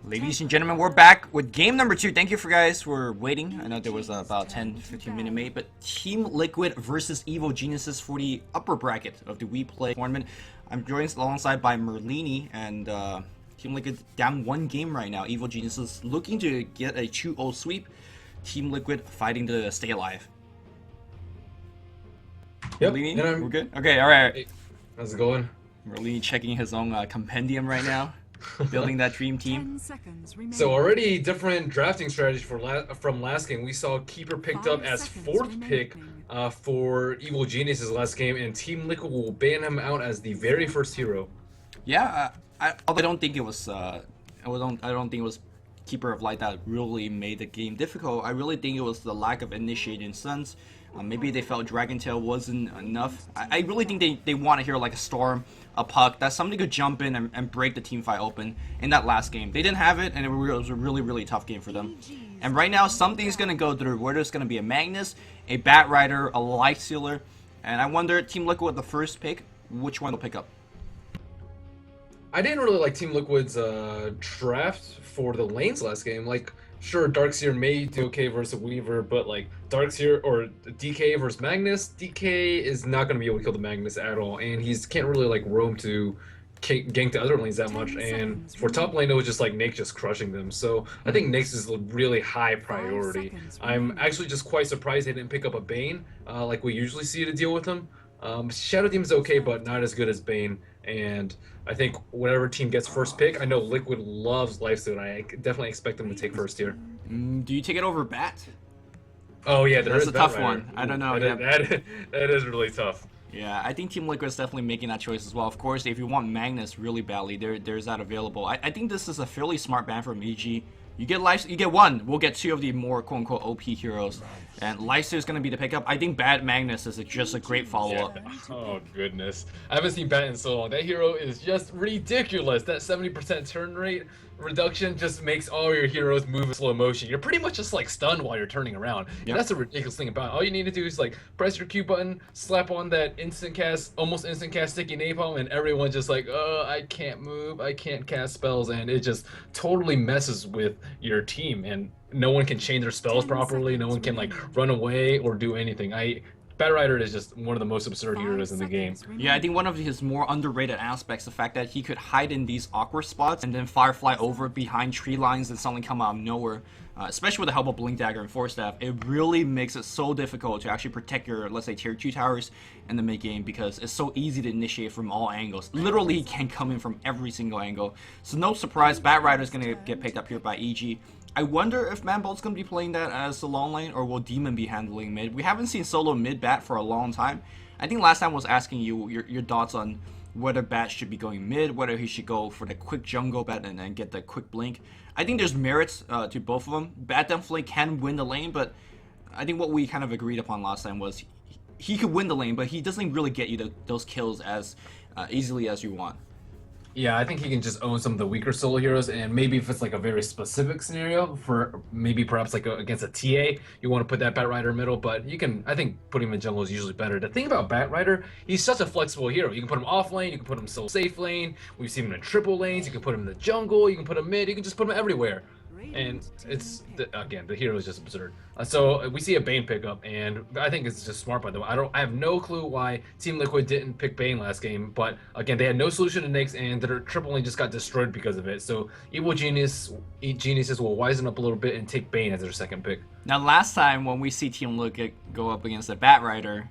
Ladies and gentlemen, we're back with game number 2. Thank you for guys for waiting. I know there was about 10-15 minute wait, but Team Liquid versus Evil Geniuses for the upper bracket of the We Play tournament. I'm joined alongside by Merlini, and Team Liquid down 1 game right now. Evil Geniuses looking to get a 2-0 sweep. Team Liquid fighting to stay alive. Yep, Merlini, we're good? Okay, alright. Hey, how's it going? Merlini checking his own compendium right now. Building that dream team. So already different drafting strategy from last game. We saw Keeper picked up as 4th pick for Evil Geniuses last game, and Team Liquid will ban him out as the very first hero. Yeah, although I don't think it was I don't think it was Keeper of Light that really made the game difficult. I really think it was the lack of initiating Suns. Maybe they felt Dragon Tail wasn't enough. I really think they want to hear like a Storm, a Puck, that somebody could jump in and break the team fight open in that last game. They didn't have it, and it was a really, really tough game for them. And right now, something's going to go through where there's going to be a Magnus, a Bat Rider, a Life Stealer, and I wonder, Team Liquid with the first pick, which one will pick up? I didn't really like Team Liquid's draft for the lanes last game. Like, sure, Darkseer may do okay versus Weaver, but like Darkseer or DK versus Magnus, DK is not going to be able to kill the Magnus at all, and he can't really like roam to gank the other lanes that much. And for top lane, it was just like Nyx just crushing them. So I think Nyx is a really high priority. I'm actually just quite surprised they didn't pick up a Bane like we usually see to deal with him. Shadow Demon's okay, but not as good as Bane. And I think whatever team gets first pick, I know Liquid loves Lifesteal, and I definitely expect them to take first here. Do you take it over Bat? Oh yeah, that's a tough one. I don't know. That is really tough. Yeah, I think Team Liquid is definitely making that choice as well. Of course, if you want Magnus really badly, there's that available. I think this is a fairly smart ban from EG. You get 1, we'll get 2 of the more quote-unquote OP heroes. And Lifesteal is going to be the pickup. I think Bad Magnus is just a great follow-up. Yeah. Oh, goodness. I haven't seen Bat in so long. That hero is just ridiculous. That 70% turn rate reduction just makes all your heroes move in slow motion. You're pretty much just like stunned while you're turning around. Yep. That's a ridiculous thing about it. All you need to do is like press your Q button, slap on that instant cast, almost instant cast sticky napalm, and everyone's just like, oh, I can't move, I can't cast spells, and it just totally messes with your team, and no one can change their spells properly, no one can like run away or do anything. Bat Rider is just one of the most absurd heroes in the game. Yeah, I think one of his more underrated aspects, the fact that he could hide in these awkward spots and then Firefly over behind tree lines and suddenly come out of nowhere. Especially with the help of Blink Dagger and Force Staff, it really makes it so difficult to actually protect your, let's say, tier 2 towers in the mid game, because it's so easy to initiate from all angles. Literally, he can come in from every single angle. So no surprise, Bat Rider is going to get picked up here by EG. I wonder if Manbolt's going to be playing that as the long lane, or will Demon be handling mid? We haven't seen solo mid Bat for a long time. I think last time I was asking you your thoughts on whether Bat should be going mid, whether he should go for the quick jungle Bat and then get the quick blink. I think there's merits to both of them. Bat definitely can win the lane, but I think what we kind of agreed upon last time was he could win the lane, but he doesn't really get you those kills as easily as you want. Yeah, I think he can just own some of the weaker solo heroes, and maybe if it's like a very specific scenario for maybe perhaps like against a TA, you want to put that Bat Rider middle, but you can, I think putting him in jungle is usually better. The thing about Bat Rider, he's such a flexible hero. You can put him off lane, you can put him solo safe lane, we've seen him in triple lanes, you can put him in the jungle, you can put him mid, you can just put him everywhere. And it's, again, the hero is just absurd. So we see a Bane pickup, and I think it's just smart by the way. I have no clue why Team Liquid didn't pick Bane last game, but again, they had no solution to Nyx, and their triple lane just got destroyed because of it. So Evil Geniuses will wisen up a little bit and take Bane as their second pick. Now, last time when we see Team Liquid go up against the Bat Rider,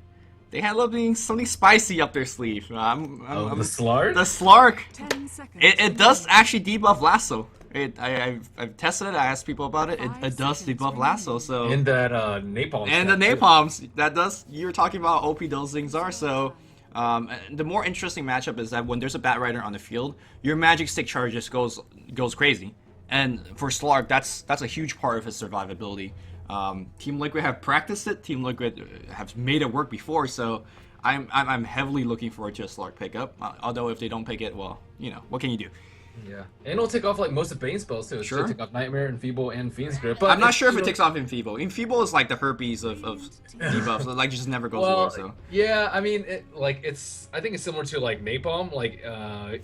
they had something spicy up their sleeve. The Slark? The Slark. It does actually debuff Lasso. I've tested it. I asked people about it. It does debuff Lasso. So and that napalm. And the napalms that does. You're talking about how OP those things are. So the more interesting matchup is that when there's a Bat Rider on the field, your magic stick charge just goes crazy. And for Slark, that's a huge part of his survivability. Team Liquid have practiced it. Team Liquid have made it work before. So I'm heavily looking forward to a Slark pickup. Although if they don't pick it, well, you know, what can you do? Yeah, and it'll take off like most of Bane's spells too. Sure. It'll take off Nightmare, Enfeeble, and Fiend's Grip. But I'm not sure if it takes off Enfeeble. Enfeeble is like the herpes of debuffs. Like, it just never goes away. So yeah, I mean, I think it's similar to like Napalm. Like,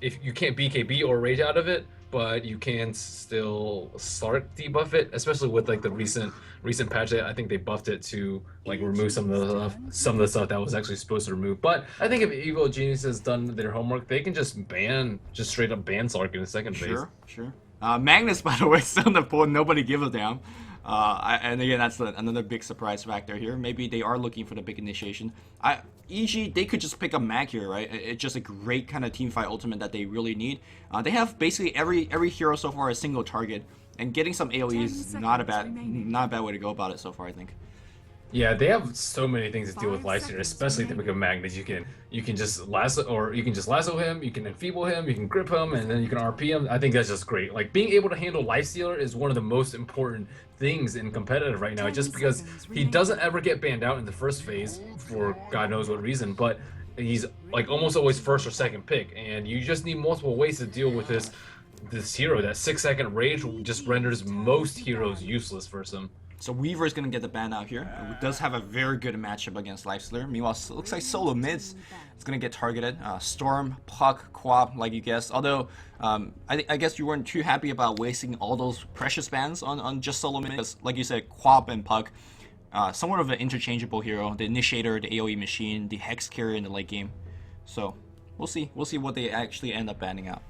if you can't BKB or Rage out of it, but you can still start debuff it, especially with like the recent patch. I think they buffed it to like remove some of the stuff that was actually supposed to remove. But I think if Evil Genius has done their homework, they can just straight up ban Sark in the second phase. Sure. Magnus, by the way, still in the pool. Nobody gives a damn. And again, that's another big surprise factor here. Maybe they are looking for the big initiation. EG, they could just pick up Mag here, right? It's just a great kind of team fight ultimate that they really need. They have basically every hero so far a single target, and getting some AoE is not a bad way to go about it so far, I think. Yeah, they have so many things to deal with Lifesteal, especially if they become Magnets. You can just lasso him, you can enfeeble him, you can grip him, and then you can RP him. I think that's just great. Like being able to handle Lifestealer is one of the most important things in competitive right now, just because he doesn't ever get banned out in the first phase for God knows what reason, but he's like almost always first or second pick, and you just need multiple ways to deal with this hero. That 6-second rage just renders most heroes useless for him. So Weaver is going to get the ban out here. It does have a very good matchup against Lifestealer. Meanwhile, it looks like solo mids is going to get targeted. Storm, Puck, Quap, like you guessed. Although, I guess you weren't too happy about wasting all those precious bans on just solo mids. Like you said, Quap and Puck, somewhat of an interchangeable hero. The Initiator, the AoE machine, the Hex carrier in the late game. So, we'll see. We'll see what they actually end up banning out.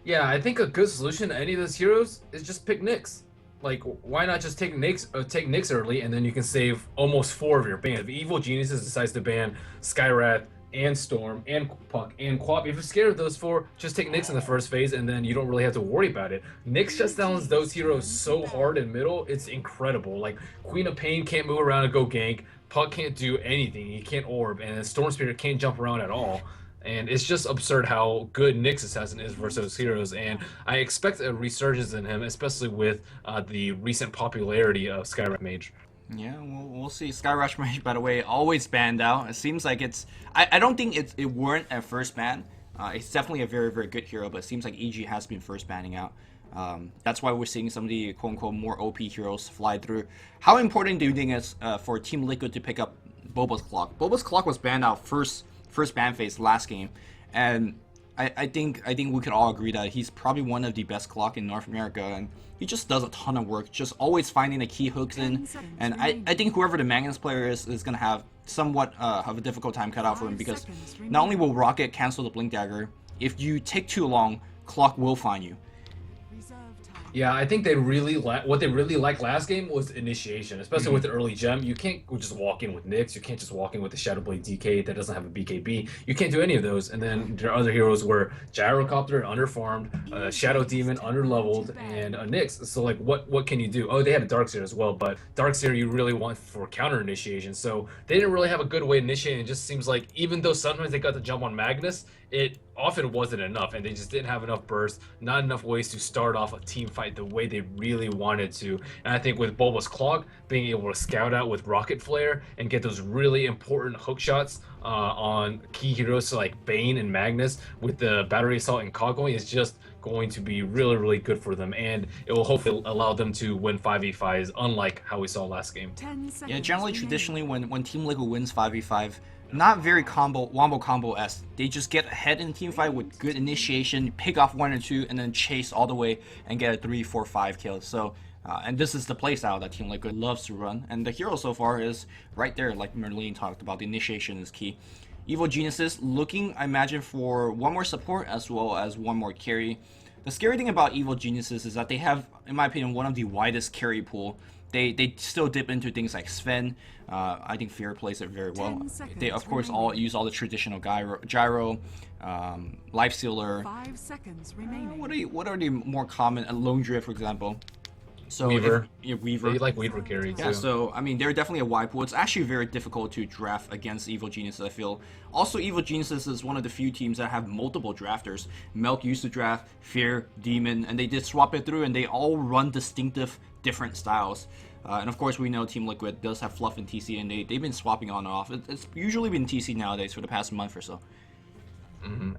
Yeah, I think a good solution to any of those heroes is just pick Nyx. Like, why not just take Nyx early, and then you can save almost 4 of your bans. If Evil Geniuses decides to ban Skywrath and Storm and Puck and Quap, if you're scared of those 4, just take Nyx in the first phase, and then you don't really have to worry about it. Nyx shuts down those heroes so hard in middle, it's incredible. Like, Queen of Pain can't move around and go gank, Puck can't do anything, he can't orb, and Storm Spirit can't jump around at all. And it's just absurd how good Nyx Assassin is versus those heroes, and I expect a resurgence in him, especially with the recent popularity of Skyrush Mage. Yeah, we'll see. Skyrush Mage, by the way, always banned out. It seems like it's... I don't think it weren't at first ban. It's definitely a very, very good hero, but it seems like EG has been first banning out. That's why we're seeing some of the quote-unquote more OP heroes fly through. How important do you think it's for Team Liquid to pick up Boba's Clock? Boba's Clock was banned out first ban phase last game, and I think we could all agree that he's probably one of the best Clock in North America, and he just does a ton of work, just always finding the key hooks in. And I think whoever the Magnus player is going to have somewhat of a difficult time cut out for him, because not only will Rocket cancel the Blink Dagger, if you take too long, Clock will find you. Yeah, I think what they really liked last game was initiation, especially with the early gem. You can't just walk in with Nyx. You can't just walk in with the Shadowblade DK that doesn't have a BKB. You can't do any of those. And then there are other heroes where Gyrocopter underfarmed, Shadow Demon underleveled, and a Nyx. So like, what can you do? Oh, they had a Darkseer as well, but Darkseer you really want for counter initiation. So they didn't really have a good way to initiate. It just seems like even though sometimes they got the jump on Magnus, it often wasn't enough, and they just didn't have enough burst, not enough ways to start off a team fight the way they really wanted to. And I think with Bulba's Clog being able to scout out with Rocket Flare and get those really important hook shots on key heroes like Bane and Magnus with the Battery Assault and Cogwing is just going to be really, really good for them, and it will hopefully allow them to win 5v5s, unlike how we saw last game. Yeah, generally, traditionally, when Team Liquid wins 5v5, not very wombo combo-esque. They just get ahead in the team fight with good initiation, pick off 1 or 2, and then chase all the way and get a 3, 4, 5 kills. So, and this is the playstyle that Team Liquid loves to run. And the hero so far is right there, like Merlene talked about. The initiation is key. Evil Geniuses looking, I imagine, for one more support as well as one more carry. The scary thing about Evil Geniuses is that they have, in my opinion, one of the widest carry pool. They still dip into things like Sven. I think Fear plays it very well. They of course all use all the traditional gyro, Lifestealer. 5 seconds remaining. What are the more common? Lone Drift, for example. So Weaver. Weaver. They like Weaver carry too. Yeah, so I mean they're definitely a wide pool. It's actually very difficult to draft against Evil Geniuses, I feel. Also, Evil Geniuses is one of the few teams that have multiple drafters. Melk used to draft Fear, Demon, and they did swap it through, and they all run distinctive different styles. And of course we know Team Liquid does have Fluff and TC, and they've been swapping on and off. It's usually been TC nowadays for the past month or so.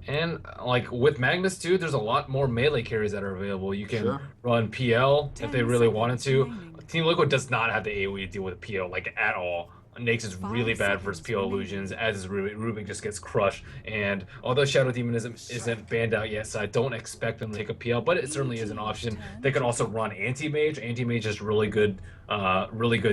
And like with Magnus too, there's a lot more melee carries that are available. You can run PL if they really wanted to. Team Liquid does not have the AoE to deal with PL like at all. Nyx is really bad versus PO illusions, as is Rubik. Rubik just gets crushed. And although Shadow Demon isn't banned out yet, so I don't expect them to take a PL, but it certainly is an option. They could also run Anti-Mage. Anti-Mage is really good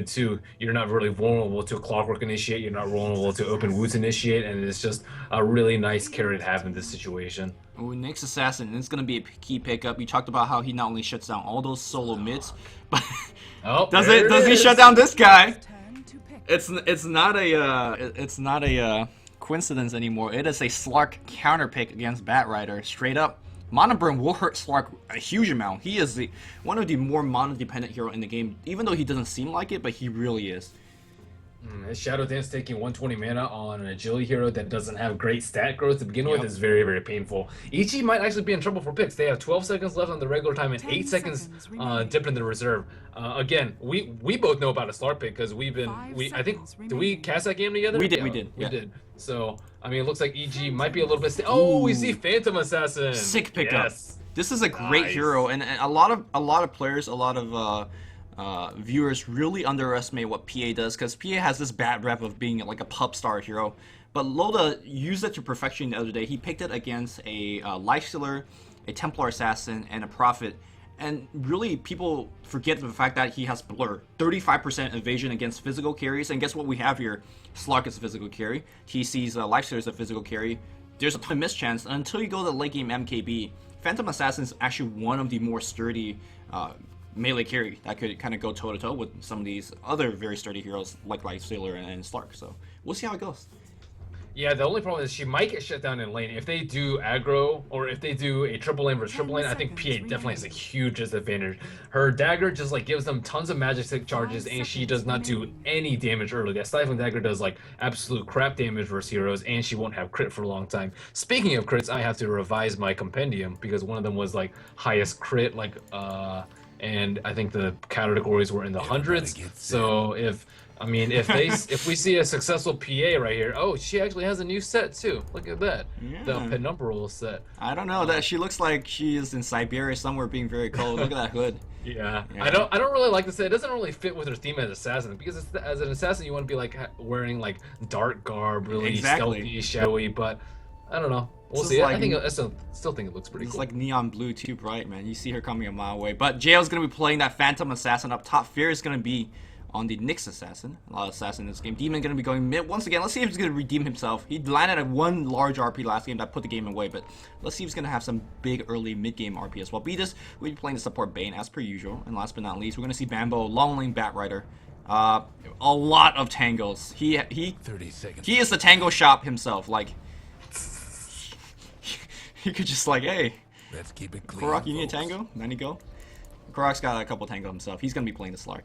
too. You're not really vulnerable to a Clockwork Initiate, you're not vulnerable to Open Wounds Initiate, and it's just a really nice carry to have in this situation. Ooh, Nyx Assassin, it's going to be a key pickup. You talked about how he not only shuts down all those solo mids, but does he shut down this guy? It's not a coincidence anymore. It is a Slark counter pick against Batrider. Straight up, Mana Burn will hurt Slark a huge amount. He is one of the more mana dependent hero in the game, even though he doesn't seem like it, but he really is. Shadow Dance taking 120 mana on an agility hero that doesn't have great stat growth to begin with is very, very painful. EG might actually be in trouble for picks. They have 12 seconds left on the regular time and 8 seconds dipped in the reserve. Again, we both know about a Slark pick because I think, did we cast that game together? We did, we did. So, I mean, it looks like EG might be a little bit... Oh, we see Phantom Assassin! Sick pickup. Yes. This is a great hero, and a lot of players, a lot of viewers really underestimate what PA does, because PA has this bad rep of being like a pub star hero. But Loda used it to perfection the other day. He picked it against a Lifestealer, a Templar Assassin, and a Prophet. And really, people forget the fact that he has Blur. 35% evasion against physical carries. And guess what we have here? Slark is a physical carry. TC's Lifestealer is a physical carry. There's a ton of mischance. And until you go to the late game MKB, Phantom Assassin is actually one of the more sturdy melee carry that could kind of go toe-to-toe with some of these other very sturdy heroes like Lifestealer and Slark. So we'll see how it goes. Yeah, the only problem is she might get shut down in lane. If they do aggro, or if they do a triple lane versus triple lane, I think PA definitely has a huge disadvantage. Her dagger just like gives them tons of magic stick charges, and she does not do any damage early. That Stifling Dagger does like absolute crap damage versus heroes, and she won't have crit for a long time. Speaking of crits, I have to revise my compendium because one of them was like highest crit, like and I think the categories were in the hundreds. So if we see a successful PA right here, oh, she actually has a new set too. Look at that, the Penumbral set. I don't know, that she looks like she is in Siberia somewhere being very cold. Look at that hood. Yeah. I don't really like the set. It doesn't really fit with her theme as assassin, because as an assassin you want to be like wearing like dark garb, really stealthy, shadowy. But I don't know. We'll see. Like, I still think it looks pretty cool. It's like neon blue, too bright, man. You see her coming a mile away. But JL's going to be playing that Phantom Assassin up top. Fear is going to be on the Nyx Assassin. A lot of assassin in this game. Demon going to be going mid. Once again, let's see if he's going to redeem himself. He landed at one large RP last game that put the game away, but let's see if he's going to have some big early mid-game RP as well. Beatus, we'll be playing the support Bane as per usual. And last but not least, we're going to see Bambo, long lane Batrider. A lot of tangos. He 30 seconds. He is the tango shop himself. Like, you could just like, hey, let's keep it clean, Korok, you need a tango? Then you go. Korok's got a couple tango himself. He's gonna be playing the Slark.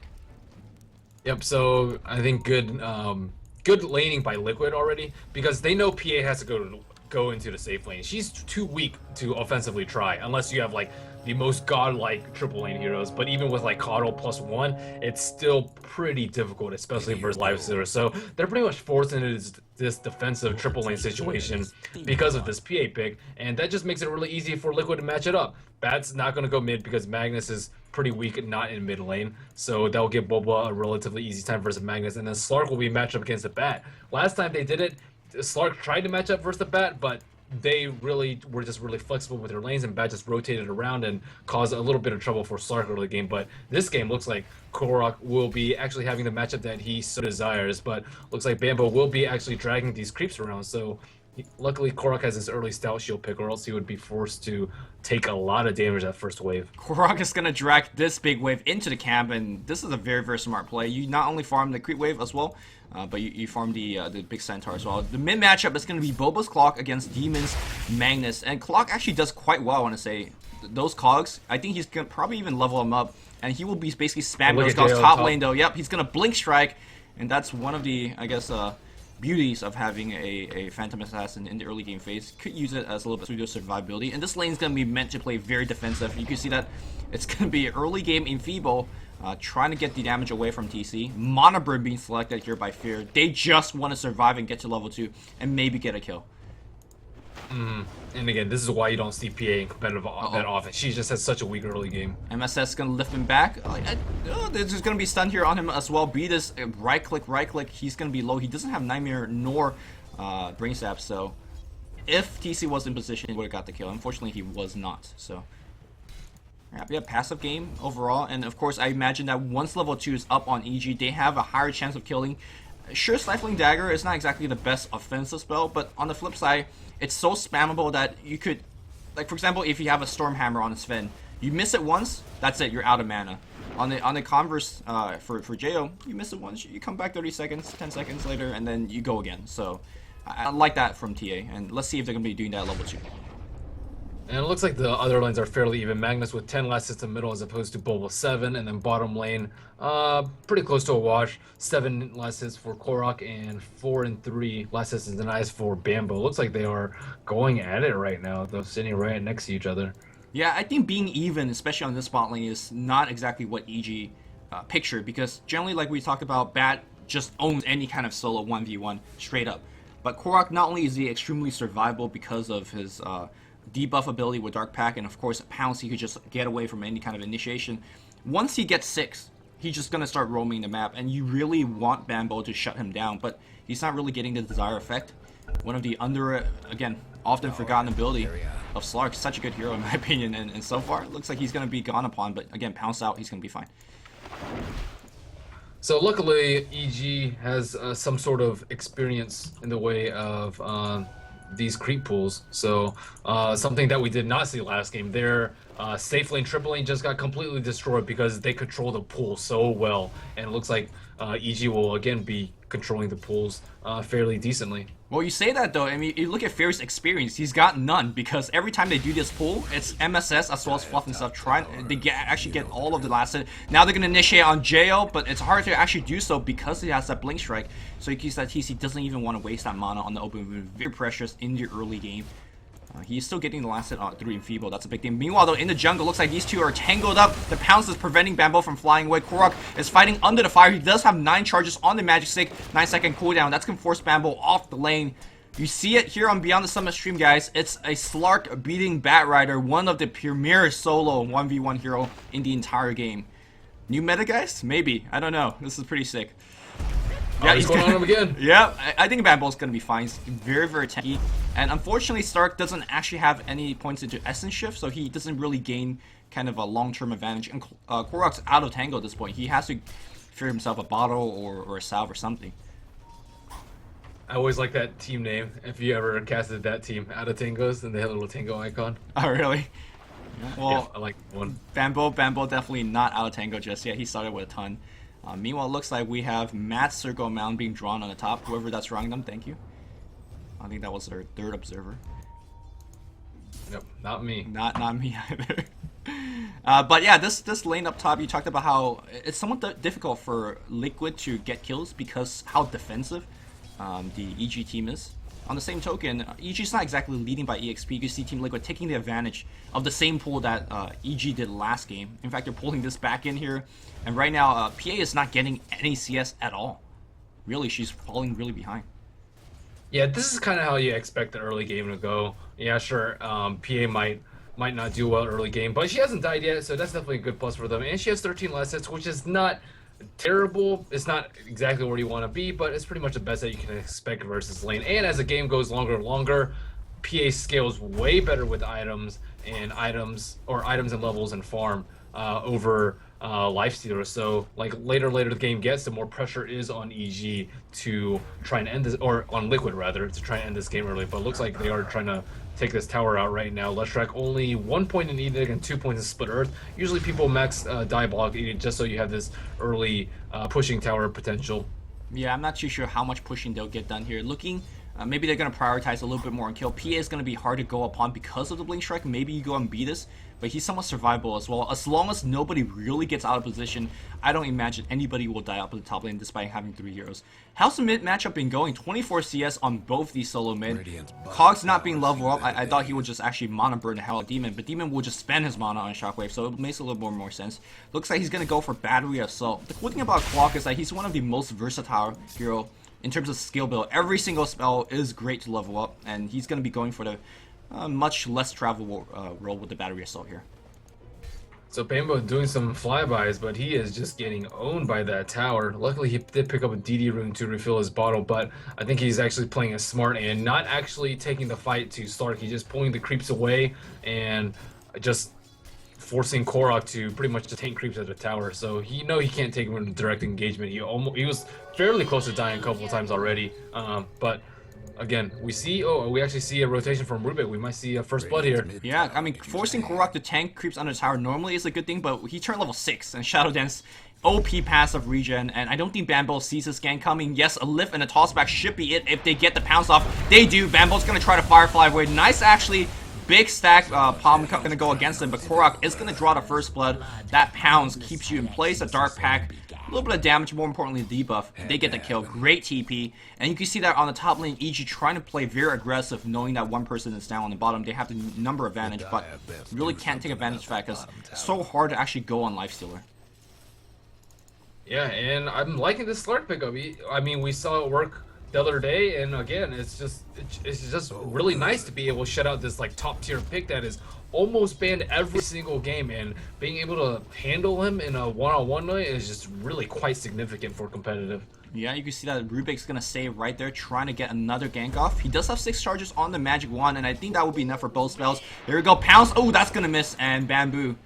Yep. So I think good laning by Liquid already, because they know PA has to go into the safe lane. She's too weak to offensively try unless you have like the most godlike triple lane heroes. But even with like Coddle +1, it's still pretty difficult, especially versus Lifestealer. So they're pretty much forced into this defensive triple lane situation because of this PA pick, and that just makes it really easy for Liquid to match it up. Bat's not going to go mid because Magnus is pretty weak and not in mid lane, so that will give Boba a relatively easy time versus Magnus, and then Slark will be matched up against the Bat. Last time they did it, Slark tried to match up versus the Bat, but they really were just really flexible with their lanes, and Bat just rotated around and caused a little bit of trouble for Slark early game. But this game looks like Korok will be actually having the matchup that he so desires, but looks like Bambo will be actually dragging these creeps around, so luckily Korok has this early stout shield pick, or else he would be forced to take a lot of damage that first wave. Korok is going to drag this big wave into the camp, and this is a very, very smart play. You not only farm the creep wave as well, but you farm the big centaur as well. The mid matchup is going to be Boba's Clock against Demon's Magnus, and Clock actually does quite well, I want to say. Those cogs, I think he's going to probably even level him up, and he will be basically spamming those cogs top lane though. Yep, he's going to Blink Strike, and that's one of the, I guess, beauties of having a Phantom Assassin in the early game phase. Could use it as a little bit pseudo survivability, and this lane is going to be meant to play very defensive. You can see that it's going to be early game Enfeeble, trying to get the damage away from TC. Mana Burn being selected here by Fear. They just want to survive and get to level 2 and maybe get a kill. And again, this is why you don't see PA in competitive that often. She just has such a weak early game. MSS gonna lift him back. There's just gonna be stun here on him as well. Beat this right click. He's gonna be low. He doesn't have Nightmare nor Brain Sap, so if TC was in position, he would have got the kill. Unfortunately, he was not. So yeah, passive game overall. And of course, I imagine that once level 2 is up on EG, they have a higher chance of killing. Sure, Stifling Dagger is not exactly the best offensive spell, but on the flip side, it's so spammable that you could, like for example, if you have a Storm Hammer on Sven, you miss it once, that's it, you're out of mana. On the converse, for Jo, you miss it once, you come back 30 seconds, 10 seconds later, and then you go again. So I like that from TA, and let's see if they're gonna be doing that at level 2. And it looks like the other lanes are fairly even. Magnus with 10 last hits in middle as opposed to Boba 7, and then bottom lane, pretty close to a wash. 7 last hits for Korok and 4 and 3 last hits and denies for Bambo. Looks like they are going at it right now. They're sitting right next to each other. Yeah, I think being even, especially on this bot lane, is not exactly what EG pictured, because generally, like we talked about, Bat just owns any kind of solo 1v1 straight up. But Korok, not only is he extremely survivable because of his debuff ability with Dark Pack, and of course Pounce, he could just get away from any kind of initiation. Once he gets 6, he's just gonna start roaming the map, and you really want Bambo to shut him down, but he's not really getting the desired effect. One of the again, often forgotten ability of Slark. Such a good hero in my opinion, and so far it looks like he's gonna be gone upon, but again, Pounce out, he's gonna be fine. So luckily, EG has some sort of experience in the way of these creep pools. So something that we did not see last game, their safe lane, triple lane just got completely destroyed because they control the pool so well. And it looks like EG will again be controlling the pools fairly decently. Well, you say that though, I mean, you look at Fairy's experience, he's got none, because every time they do this pool, it's MSS as well as Fluff and stuff trying, actually get all of the last hit. Now they're going to initiate on Jo, but it's hard to actually do so because he has that Blink Strike, so you can see that TC doesn't even want to waste that mana on the open, very precious in the early game. He's still getting the last hit through Enfeeble. That's a big thing. Meanwhile, though, in the jungle, looks like these two are tangled up. The Pounce is preventing Bambo from flying away. Korok is fighting under the fire. He does have 9 charges on the Magic Stick. 9-second cooldown. That's going to force Bambo off the lane. You see it here on Beyond the Summit stream, guys. It's a Slark beating Batrider, one of the premier solo 1v1 hero in the entire game. New meta, guys? Maybe. I don't know. This is pretty sick. Yeah, he's going on him again. Yeah, I think Bambo's going to be fine. He's very, very tanky. And unfortunately, Stark doesn't actually have any points into Essence Shift, so he doesn't really gain kind of a long-term advantage. And Korok's out of Tango at this point. He has to fear himself a bottle or a salve or something. I always like that team name. If you ever casted that team, out of Tangos, and they had a little Tango icon. Oh, really? Yeah, well, yeah, I like one. Bambo definitely not out of Tango just yet. He started with a ton. Meanwhile, it looks like we have Matt's Circle Mound being drawn on the top. Whoever that's drawing them, thank you. I think that was their 3rd observer. Nope, not me. Not me either. But yeah, this lane up top, you talked about how it's somewhat difficult for Liquid to get kills because how defensive the EG team is. On the same token, EG's not exactly leading by EXP. You can see Team Liquid taking the advantage of the same pool that EG did last game. In fact, they're pulling this back in here. And right now, PA is not getting any CS at all. Really, she's falling really behind. Yeah, this is kind of how you expect the early game to go. Yeah, sure, PA might not do well early game, but she hasn't died yet, so that's definitely a good plus for them. And she has 13 last hits, which is not terrible. It's not exactly where you want to be, but it's pretty much the best that you can expect versus lane. And as the game goes longer and longer, PA scales way better with items and levels and farm over lifestealers. So like later the game gets, the more pressure is on EG to try and end this, or on Liquid rather, to try and end this game early. But it looks like they are trying to take this tower out right now. Leshrac only 1 point in Edict and 2 points in Split Earth. Usually people max Diabolic Edict just so you have this early pushing tower potential. Yeah, I'm not too sure how much pushing they'll get done here. Looking, maybe they're going to prioritize a little bit more on kill. PA is going to be hard to go upon because of the Blink Strike. Maybe you go and beat us, but he's somewhat survivable as well. As long as nobody really gets out of position, I don't imagine anybody will die up at the top lane despite having 3 heroes. How's the mid matchup been going? 24 CS on both these solo mid. Cog's not being leveled up. I thought he would just actually mana burn the hell out of Demon, but Demon will just spend his mana on Shockwave, so it makes a little more sense. Looks like he's going to go for Battery Assault. The cool thing about Clock is that he's one of the most versatile hero in terms of skill build, every single spell is great to level up, and he's going to be going for the much less travelable role with the battery assault here. So Bambo doing some flybys, but he is just getting owned by that tower. Luckily, he did pick up a DD rune to refill his bottle, but I think he's actually playing it smart and not actually taking the fight to Slark. He's just pulling the creeps away and just forcing Korok to pretty much just tank creeps at the tower. So he can't take him into direct engagement. He was fairly close to dying a couple of times already, but again, we actually see a rotation from Rubik. We might see a first blood here. Yeah, I mean, forcing Korok to tank creeps under the tower normally is a good thing, but he turned level 6, and Shadow Dance, OP passive regen, and I don't think Bambo sees this gang coming. Yes, a lift and a tossback should be it if they get the pounce off. They do. Bambo's going to try to Firefly away. Nice, actually. Big stack palm cup going to go against him, but Korok is going to draw the first blood. That pounce keeps you in place. A dark pack, a little bit of damage, more importantly the debuff. They get the kill. Great TP, and you can see that on the top lane, EG trying to play very aggressive, knowing that one person is down on the bottom. They have the number advantage, but really can't take advantage of that because it's so hard to actually go on Lifestealer. Yeah, and I'm liking this Slark pickup. I mean, we saw it work the other day, and again, it's just really nice to be able to shut out this like top tier pick that is almost banned every single game, and being able to handle him in a one-on-one way is just really quite significant for competitive. Yeah, you can see that Rubik's gonna stay right there trying to get another gank off. He does have 6 charges on the magic wand, and I think that would be enough for both spells. Here we go, pounce. Oh, that's gonna miss, and Bamboo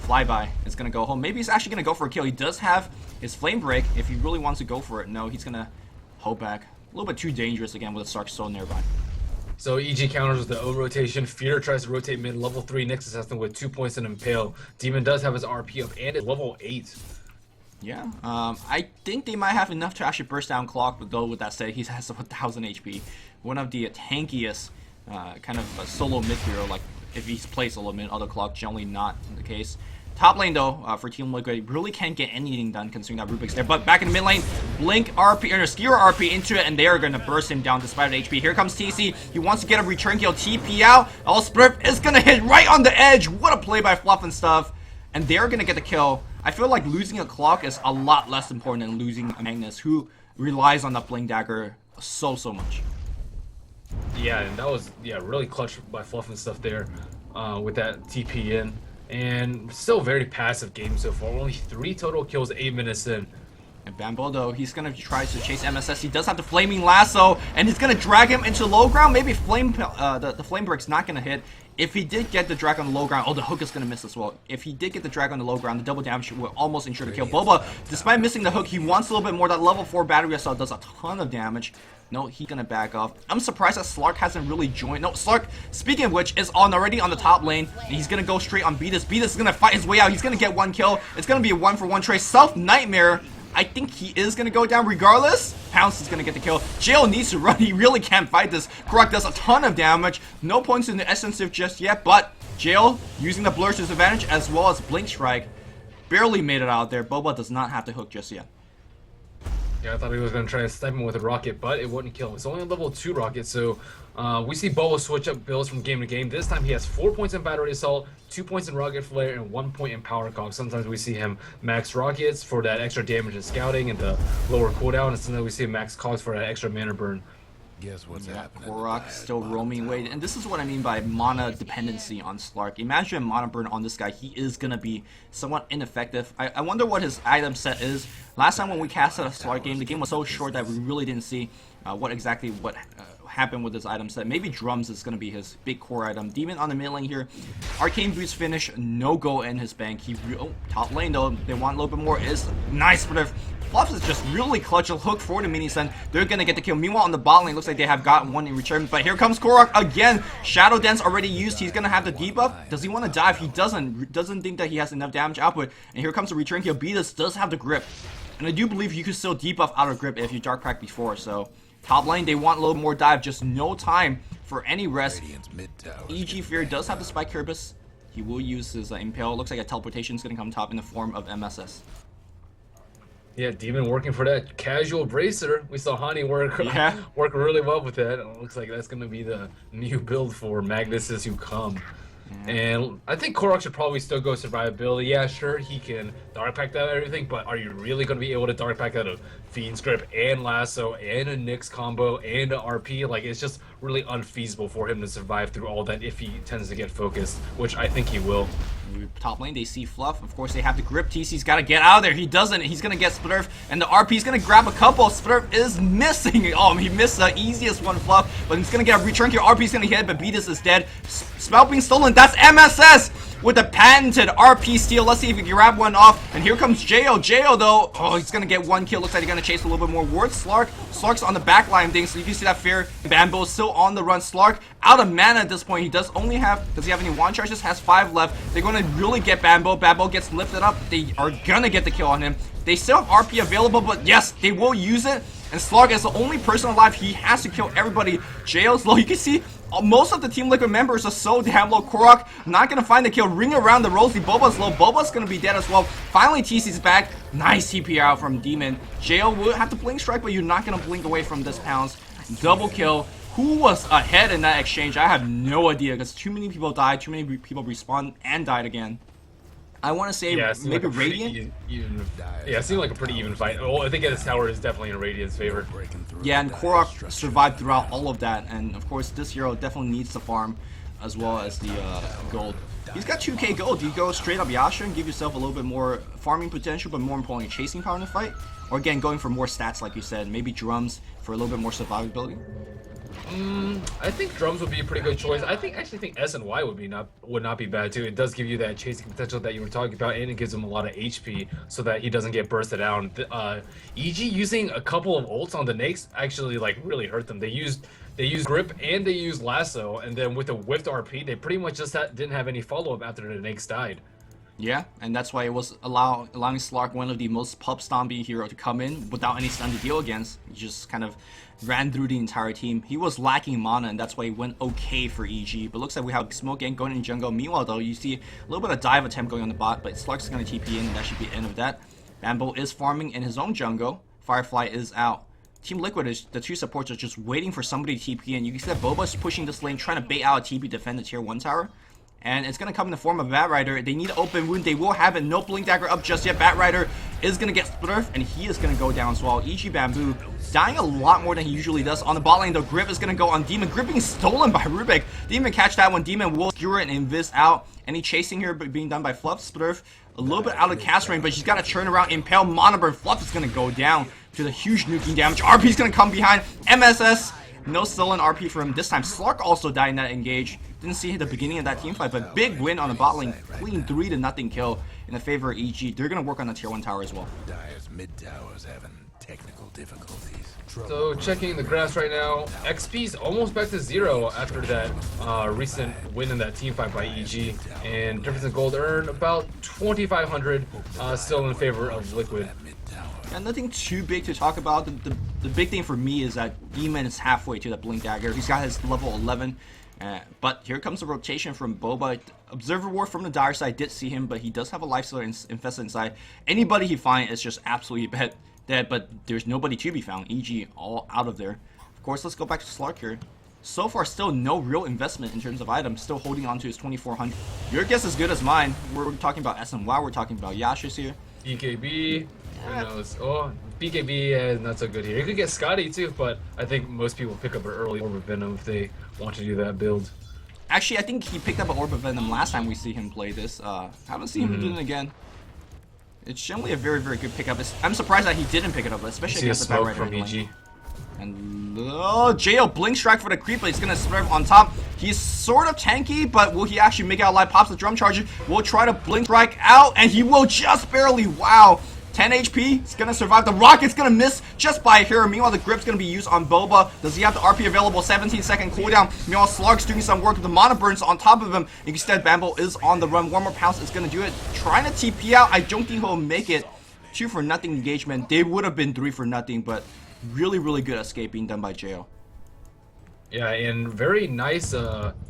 flyby is gonna go home. Maybe he's actually gonna go for a kill. He does have his flame break if he really wants to go for it. No, he's gonna hold back. A little bit too dangerous again with a Slark so nearby. So EG counters with the O rotation. Fear tries to rotate mid. Level 3 Nexus has him with 2 points in Impale. Demon does have his RP up and it's level 8. Yeah, I think they might have enough to actually burst down Clock, but though with that said, he has 1,000 HP. One of the tankiest kind of solo mid hero, like if he's played solo mid, other Clock generally not the case. Top lane though, for Team Liquid, really can't get anything done considering that Rubik's there. But back in the mid lane, Blink RP, or Skewer RP into it, and they are going to burst him down despite the HP. Here comes TC. He wants to get a return kill. TP out. Allsprip is going to hit right on the edge. What a play by Fluff and stuff. And they're going to get the kill. I feel like losing a Clock is a lot less important than losing a Magnus, who relies on the Blink Dagger so much. Yeah, and that was really clutch by Fluff and stuff there with that TP in. And still very passive game so far. Only 3 total kills, 8 minutes in. And Bambo though, he's gonna try to chase MSS. He does have the flaming lasso, and he's gonna drag him into low ground. Maybe the flame break's not gonna hit. If he did get the drag on the low ground, oh, the hook is gonna miss as well. If he did get the drag on the low ground, the double damage will almost ensure the kill. Boba, despite missing the hook, he wants a little bit more. That level 4 battery assault does a ton of damage. No, he's gonna back off. I'm surprised that Slark hasn't really joined. No, Slark, speaking of which, is already on the top lane. And he's gonna go straight on Beatus. Beatus is gonna fight his way out. He's gonna get 1 kill. It's gonna be a 1-for-1 trade. Self Nightmare. I think he is gonna go down regardless. Pounce is gonna get the kill. Jail needs to run. He really can't fight this. Korok does a ton of damage. No points in the Essence just yet, but Jail using the blur to his advantage as well as Blink Strike. Barely made it out there. Boba does not have the hook just yet. Yeah, I thought he was going to try to snipe him with a rocket, but it wouldn't kill him. It's only a level 2 rocket, so we see Boba switch up builds from game to game. This time he has 4 points in Battery Assault, 2 points in Rocket Flare, and 1 point in Power Cog. Sometimes we see him max rockets for that extra damage and scouting and the lower cooldown, and sometimes we see him max cogs for that extra mana burn. Guess what's happening? Korok still roaming away, and this is what I mean by mana dependency on Slark. Imagine a mana burn on this guy, he is gonna be somewhat ineffective. I wonder what his item set is. Last time when we casted a Slark game, the game was so short that we really didn't see what happened with his item set. Maybe drums is gonna be his big core item. Demon on the mid lane here. Arcane Boost finish, no go in his bank. Top lane though, they want a little bit more. Is nice, but if Fluff is just really clutch. A hook for the mini stun. They're gonna get the kill. Meanwhile, on the bot lane, looks like they have gotten 1 in return. But here comes Korok again. Shadow Dance already used. He's gonna have the debuff. Does he want to dive? He doesn't think that he has enough damage output. And here comes the return kill. Beatus does have the grip, and I do believe you can still debuff out of grip if you dark pack before. So top lane, they want a little more dive. Just no time for any rest. EG Fear does have the Spike Carapace. He will use his Impale. Looks like a teleportation is gonna come top in the form of MSS. Yeah, Demon working for that casual bracer. We saw Hani work really well with that. It looks like that's going to be the new build for Magnuses who come. And I think Korok should probably still go survivability. Yeah, sure, he can dark pack out everything, but are you really going to be able to dark pack out a Fiend's Grip and Lasso and a Nyx combo and a RP? Like, it's just really unfeasible for him to survive through all that if he tends to get focused, which I think he will. Top lane, they see Fluff. Of course, they have the grip. TC's got to get out of there. He doesn't. He's going to get Splurf, and the RP's going to grab a couple. Splurf is missing. Oh, he missed the easiest one, Fluff, but he's going to get a return here. RP's going to hit, but Beatus is dead. Spell being stolen. That's MSS with a patented RP steal. Let's see if he can grab one off. And here comes Jo. Jo, though, oh, he's going to get one kill. Looks like he's going to chase a little bit more wards. Slark's on the back line thing, so you can see that fear. Bambo still on the run. Slark out of mana at this point. He does only have, does he have any wand charges? Has 5 left. They're going to really get Bambo. Bambo gets lifted up. They are going to get the kill on him. They still have RP available, but yes, they will use it. And Slark is the only person alive. He has to kill everybody. Jail's low. You can see most of the Team Liquid members are so damn low. Korok not going to find the kill. Ring around the Rosie. Boba's low. Boba's going to be dead as well. Finally, TC's back. Nice TP out from Demon. Jail will have to blink strike, but you're not going to blink away from this pounce. Double kill. Who was ahead in that exchange? I have no idea because too many people died. Too many people respawned and died again. I want to say maybe like Radiant. Yeah, it seemed like a pretty even fight. Well, I think this tower is definitely in Radiant's favor. Yeah, and Korok survived throughout all of that, and of course this hero definitely needs the farm as well as the gold. He's got 2k gold. Do you go straight up Yasha and give yourself a little bit more farming potential, but more importantly chasing power in the fight? Or again, going for more stats like you said, maybe drums for a little bit more survivability? I think drums would be a pretty good choice. I actually think S and Y would not be bad too. It does give you that chasing potential that you were talking about, and it gives him a lot of HP so that he doesn't get bursted out. EG using a couple of ults on the Nakes actually like really hurt them. They used grip and they used lasso, and then with a whiffed RP, they pretty much just didn't have any follow up after the Nakes died. Yeah, and that's why it was allowing Slark, one of the most pub stompy hero, to come in without any stun to deal against. He just kind of ran through the entire team. He was lacking mana, and that's why he went okay for EG. But looks like we have Smoke Gang going in jungle. Meanwhile, though, you see a little bit of dive attempt going on the bot, but Slark's going to TP in, and that should be the end of that. Bambo is farming in his own jungle. Firefly is out. Team Liquid, the two supports are just waiting for somebody to TP in. You can see that Boba's pushing this lane, trying to bait out a TP, defend the tier 1 tower. And it's going to come in the form of Batrider. They need an open wound. They will have it. No Blink Dagger up just yet. Batrider is going to get Splurf, and he is going to go down as well. EG Bamboo dying a lot more than he usually does. On the bot lane, though, Grip is going to go on Demon. Grip being stolen by Rubik. Demon catch that one. Demon will skewer it and invis out. Any chasing here being done by Fluff. Splurf a little bit out of cast range, but she's got to turn around. Impale Monoburn. Fluff is going to go down to the huge nuking damage. RP is going to come behind. MSS. No stolen RP for him this time. Slark also died in that engage. Didn't see the beginning of that team fight, but big win on the bot lane. Clean 3-0 kill in the favor of EG. They're going to work on the tier 1 tower as well. Dire's mid tower's having technical difficulties. So checking the graphs right now, XP's almost back to 0 after that recent win in that team fight by EG, and difference in gold earned about 2,500, still in favor of Liquid. And nothing too big to talk about. The big thing for me is that Demon is halfway to that Blink Dagger. He's got his level 11. But here comes the rotation from Boba. Observer War from the Dire side did see him, but he does have a Lifestealer infested inside. Anybody he finds is just absolutely dead, but there's nobody to be found. EG all out of there. Of course, let's go back to Slark here. So far, still no real investment in terms of items. Still holding on to his 2,400. Your guess is good as mine. We're talking about SNY. We're talking about Yasha's here. BKB. Who knows? Oh, BKB is not so good here. You could get Scotty too, but I think most people pick up an early Orb of Venom if they want to do that build. Actually, I think he picked up an Orb of Venom last time we see him play this. Haven't seen him do it again. It's generally a very, very good pickup. I'm surprised that he didn't pick it up, especially against the Batrider from EG. And Jo Blink Strike for the creep, but he's gonna survive on top. He's sort of tanky, but will he actually make it out alive? Pops the drum charger. Will try to Blink Strike out, and he will just barely. Wow. 10 HP, he's gonna survive. The rocket's gonna miss just by here. Meanwhile, the grip's gonna be used on Boba. Does he have the RP available? 17-second cooldown. Meanwhile, Slark's doing some work with the mana burns on top of him. Instead, Bambo is on the run. One more pounce is gonna do it. Trying to TP out. I don't think he'll make it. 2-for-0 engagement. They would have been 3-for-0, but really, really good escape being done by Jo. Yeah, and very nice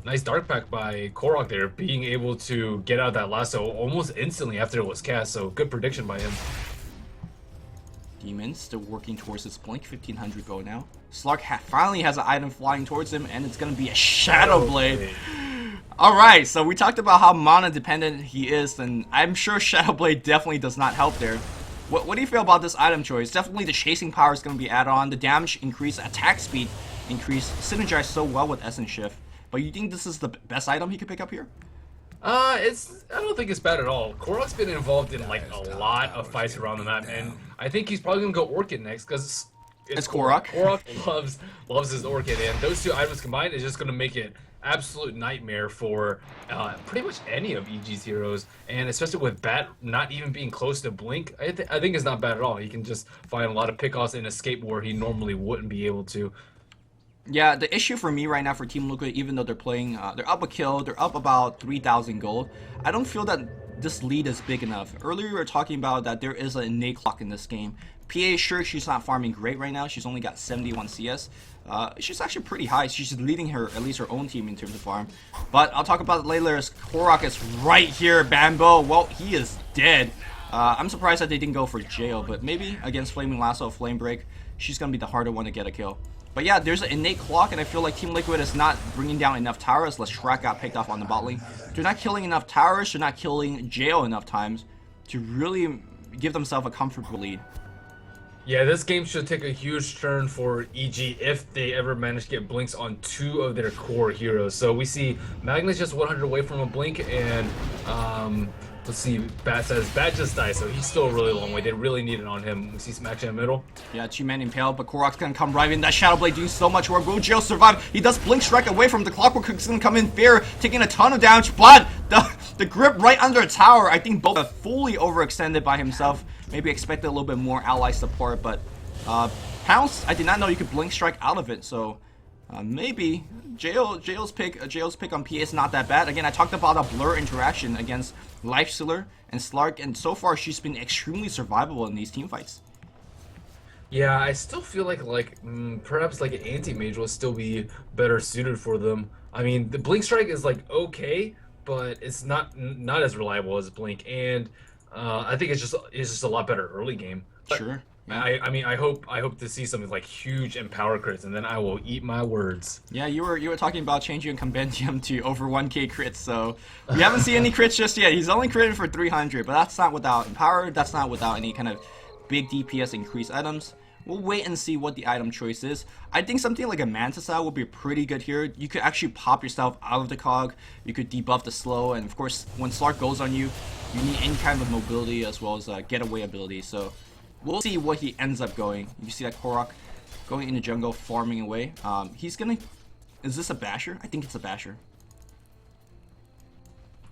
nice dark pack by Korok there, being able to get out of that lasso almost instantly after it was cast, so good prediction by him. Demon still working towards his blink. 1,500 gold now. Slark finally has an item flying towards him, and it's going to be a Shadow Blade. Alright, so we talked about how mana dependent he is, and I'm sure Shadow Blade definitely does not help there. What do you feel about this item choice? Definitely the chasing power is going to be added on, the damage increase, attack speed increase, synergize so well with Essence Shift. But you think this is the best item he could pick up here? I don't think it's bad at all. Korok's been involved in like a lot of fights around the map, and I think he's probably gonna go Orchid next because it's Korok. Korok loves his Orchid, and those two items combined is just gonna make it absolute nightmare for pretty much any of EG's heroes, and especially with Bat not even being close to Blink, I think it's not bad at all. He can just find a lot of pickoffs and escape where he normally wouldn't be able to. Yeah, the issue for me right now for Team Liquid, even though they're playing, they're up a kill, they're up about 3,000 gold, I don't feel that this lead is big enough. Earlier we were talking about that there is an innate clock in this game. PA, sure, she's not farming great right now, she's only got 71 CS. She's actually pretty high, she's leading at least her own team in terms of farm. But I'll talk about it later as Korok is right here, Bambo. Well, he is dead. I'm surprised that they didn't go for jail, but maybe against Flaming Lasso, Flame Break, she's going to be the harder one to get a kill. But yeah, there's an innate clock, and I feel like Team Liquid is not bringing down enough towers. Shrek got picked off on the bot lane. They're not killing enough towers, they're not killing jail enough times to really give themselves a comfortable lead. Yeah, this game should take a huge turn for EG if they ever manage to get blinks on two of their core heroes. So we see Magnus just 100 away from a blink, and let's see, Bat says Bat just died, so he's still a really long way. They really need it on him. We see some action in the middle. Yeah, 2-man impale, but Korok's gonna come right in. That Shadow Blade doing so much work. Will Jail survive? He does blink strike away from the Clockwork Cook's gonna come in fair, taking a ton of damage, but the grip right under a tower. I think both are fully overextended by himself. Maybe expected a little bit more ally support, but Pounce, I did not know you could blink strike out of it, so maybe Jail's pick on PA is not that bad. Again, I talked about a blur interaction against Lifestealer and Slark, and so far she's been extremely survivable in these team fights. Yeah, I still feel like perhaps like an anti-mage will still be better suited for them. I mean, the blink strike is like okay, but it's not as reliable as blink, and I think it's just a lot better early game. Sure. I mean, I hope to see something like huge empower crits, and then I will eat my words. Yeah, you were talking about changing Compendium to over 1k crits, so we haven't seen any crits just yet. He's only critted for 300, but that's not without empower. That's not without any kind of big DPS increase items. We'll wait and see what the item choice is. I think something like a Mantis Out will be pretty good here. You could actually pop yourself out of the cog. You could debuff the slow, and of course, when Slark goes on you, you need any kind of mobility as well as getaway ability. So we'll see what he ends up going. You see that Korok going in the jungle, farming away. He's gonna... Is this a basher? I think it's a basher.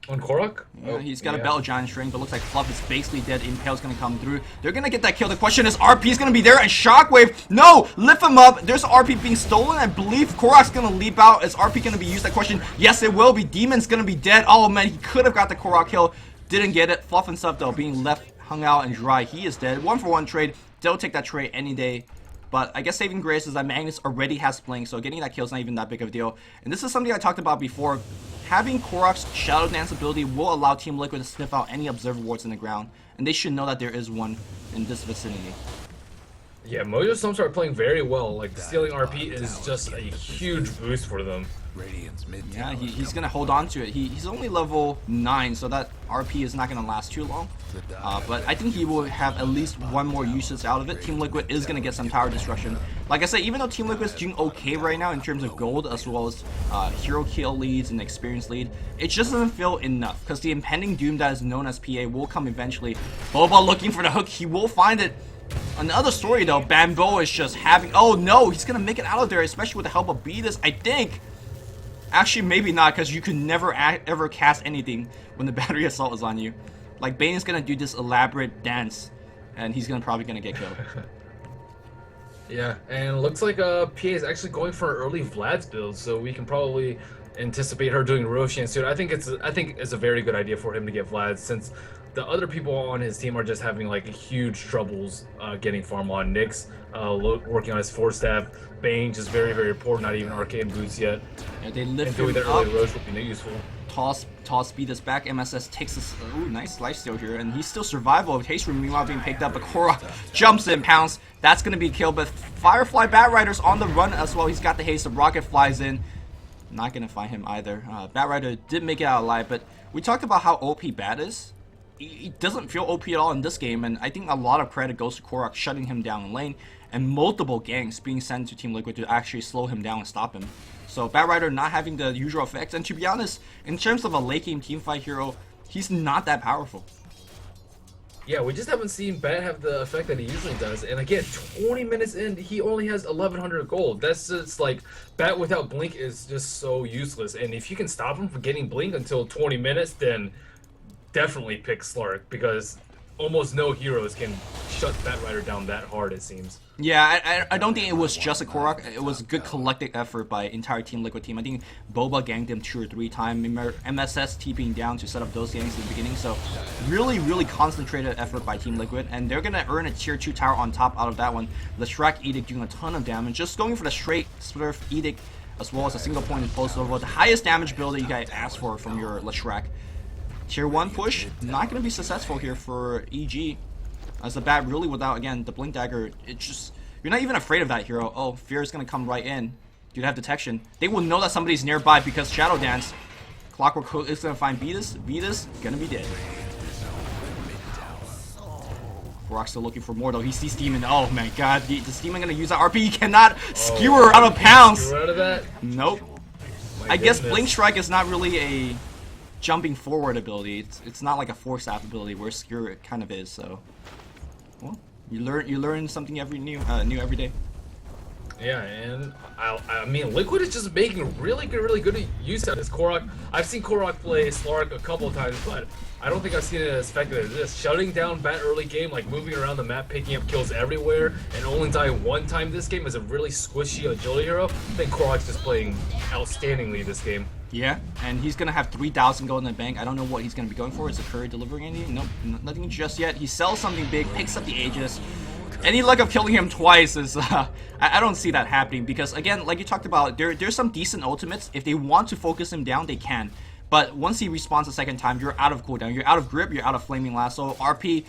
On Korok? Yeah, he's got a Belt Giant String, but looks like Fluff is basically dead. Impale's gonna come through. They're gonna get that kill. The question is, RP's gonna be there, and Shockwave, no! Lift him up. There's RP being stolen. I believe Korok's gonna leap out. Is RP gonna be used? That question, yes, it will be. Demon's gonna be dead. Oh man, he could have got the Korok kill. Didn't get it. Fluff and stuff, though, being left hung out and dry. He is dead. 1-for-1 trade. They'll take that trade any day. But I guess saving grace is that Magnus already has Blink, so getting that kill is not even that big of a deal. And this is something I talked about before. Having Korok's Shadow Dance ability will allow Team Liquid to sniff out any observer wards in the ground, and they should know that there is one in this vicinity. Yeah, Mojo Storm started playing very well. Like, stealing RP is just a huge boost for them. Yeah, he's gonna hold on to it. He's only level 9, so that RP is not gonna last too long. But I think he will have at least one more usage out of it. Team Liquid is gonna get some tower destruction. Like I said, even though Team Liquid is doing okay right now in terms of gold as well as hero kill leads and experience lead, it just doesn't feel enough because the impending doom that is known as PA will come eventually. Boba looking for the hook, he will find it. Another story though, Bambo is just having... Oh no, he's gonna make it out of there, especially with the help of Beatus, I think. Actually, maybe not, because you can never ever cast anything when the battery assault is on you. Like, Bane is gonna do this elaborate dance, and he's probably gonna get killed. Yeah, and it looks like PA is actually going for an early Vlad's build, so we can probably anticipate her doing Roshan soon. I think it's a very good idea for him to get Vlad, since the other people on his team are just having like huge troubles getting farm on. Nyx working on his 4-staff. Bane just very, very poor, not even arcane boots yet. Yeah, they lift him him early up. Roche would be useful. Toss speed us back. MSS takes this. Ooh, nice lifesteal here, and he's still survival. Haste Room meanwhile being picked up, but Korok jumps in, Pounce. That's gonna be killed, but Firefly Bat Rider's on the run as well. He's got the haste. The rocket flies in. Not gonna find him either. Batrider did make it out alive, but we talked about how OP Bat is. He doesn't feel OP at all in this game, and I think a lot of credit goes to Korok shutting him down in lane, and multiple ganks being sent to Team Liquid to actually slow him down and stop him. So Batrider not having the usual effects, and to be honest, in terms of a late game teamfight hero, he's not that powerful. Yeah, we just haven't seen Bat have the effect that he usually does. And again, 20 minutes in, he only has 1100 gold. That's just like, Bat without Blink is just so useless. And if you can stop him from getting Blink until 20 minutes, then definitely pick Slark, because almost no heroes can shut Batrider down that hard, it seems. Yeah, I don't think it was just a Korok. It was a good collective effort by entire Team Liquid team. I think Boba ganked him 2 or 3 times. MSS TPing down to set up those ganks in the beginning. So really concentrated effort by Team Liquid. And they're going to earn a tier 2 tower on top out of that one. The Shrek Edict doing a ton of damage. Just going for the straight Smurf Edict as well as a single point post over. The highest damage build that you guys asked for from your Leshrac. Tier 1 push, not going to be successful here for EG. As the Bat really without, again, the Blink Dagger, it just, you're not even afraid of that hero. Oh, Fear is going to come right in. You'd have detection. They will know that somebody's nearby because Shadow Dance. Clockwork is going to find Beatus. Beatus, going to be dead. Rock's still looking for more though. He sees Demon. Oh my god, this Demon going to use that RP. He cannot skewer out of pounds. Skewer out of that? Nope. I guess Blink Strike is not really a jumping forward ability. It's not like a Force Staff ability where Skewer kind of is. So, well, you learn something new every day. Yeah, and I mean, Liquid is just making really good use out of this Korok. I've seen Korok play Slark a couple of times, but I don't think I've seen it as effective as this. Shutting down Bat early game, like moving around the map, picking up kills everywhere, and only dying one time this game is a really squishy agility hero. I think Korok's just playing outstandingly this game. Yeah, and he's gonna have 3,000 gold in the bank. I don't know what he's gonna be going for. Is the Courier delivering anything? Nope, nothing just yet. He sells something big, picks up the Aegis. Any luck of killing him twice is, I don't see that happening because, again, like you talked about, there's some decent ultimates. If they want to focus him down, they can. But once he respawns a second time, you're out of cooldown, you're out of grip, you're out of Flaming Lasso. RP,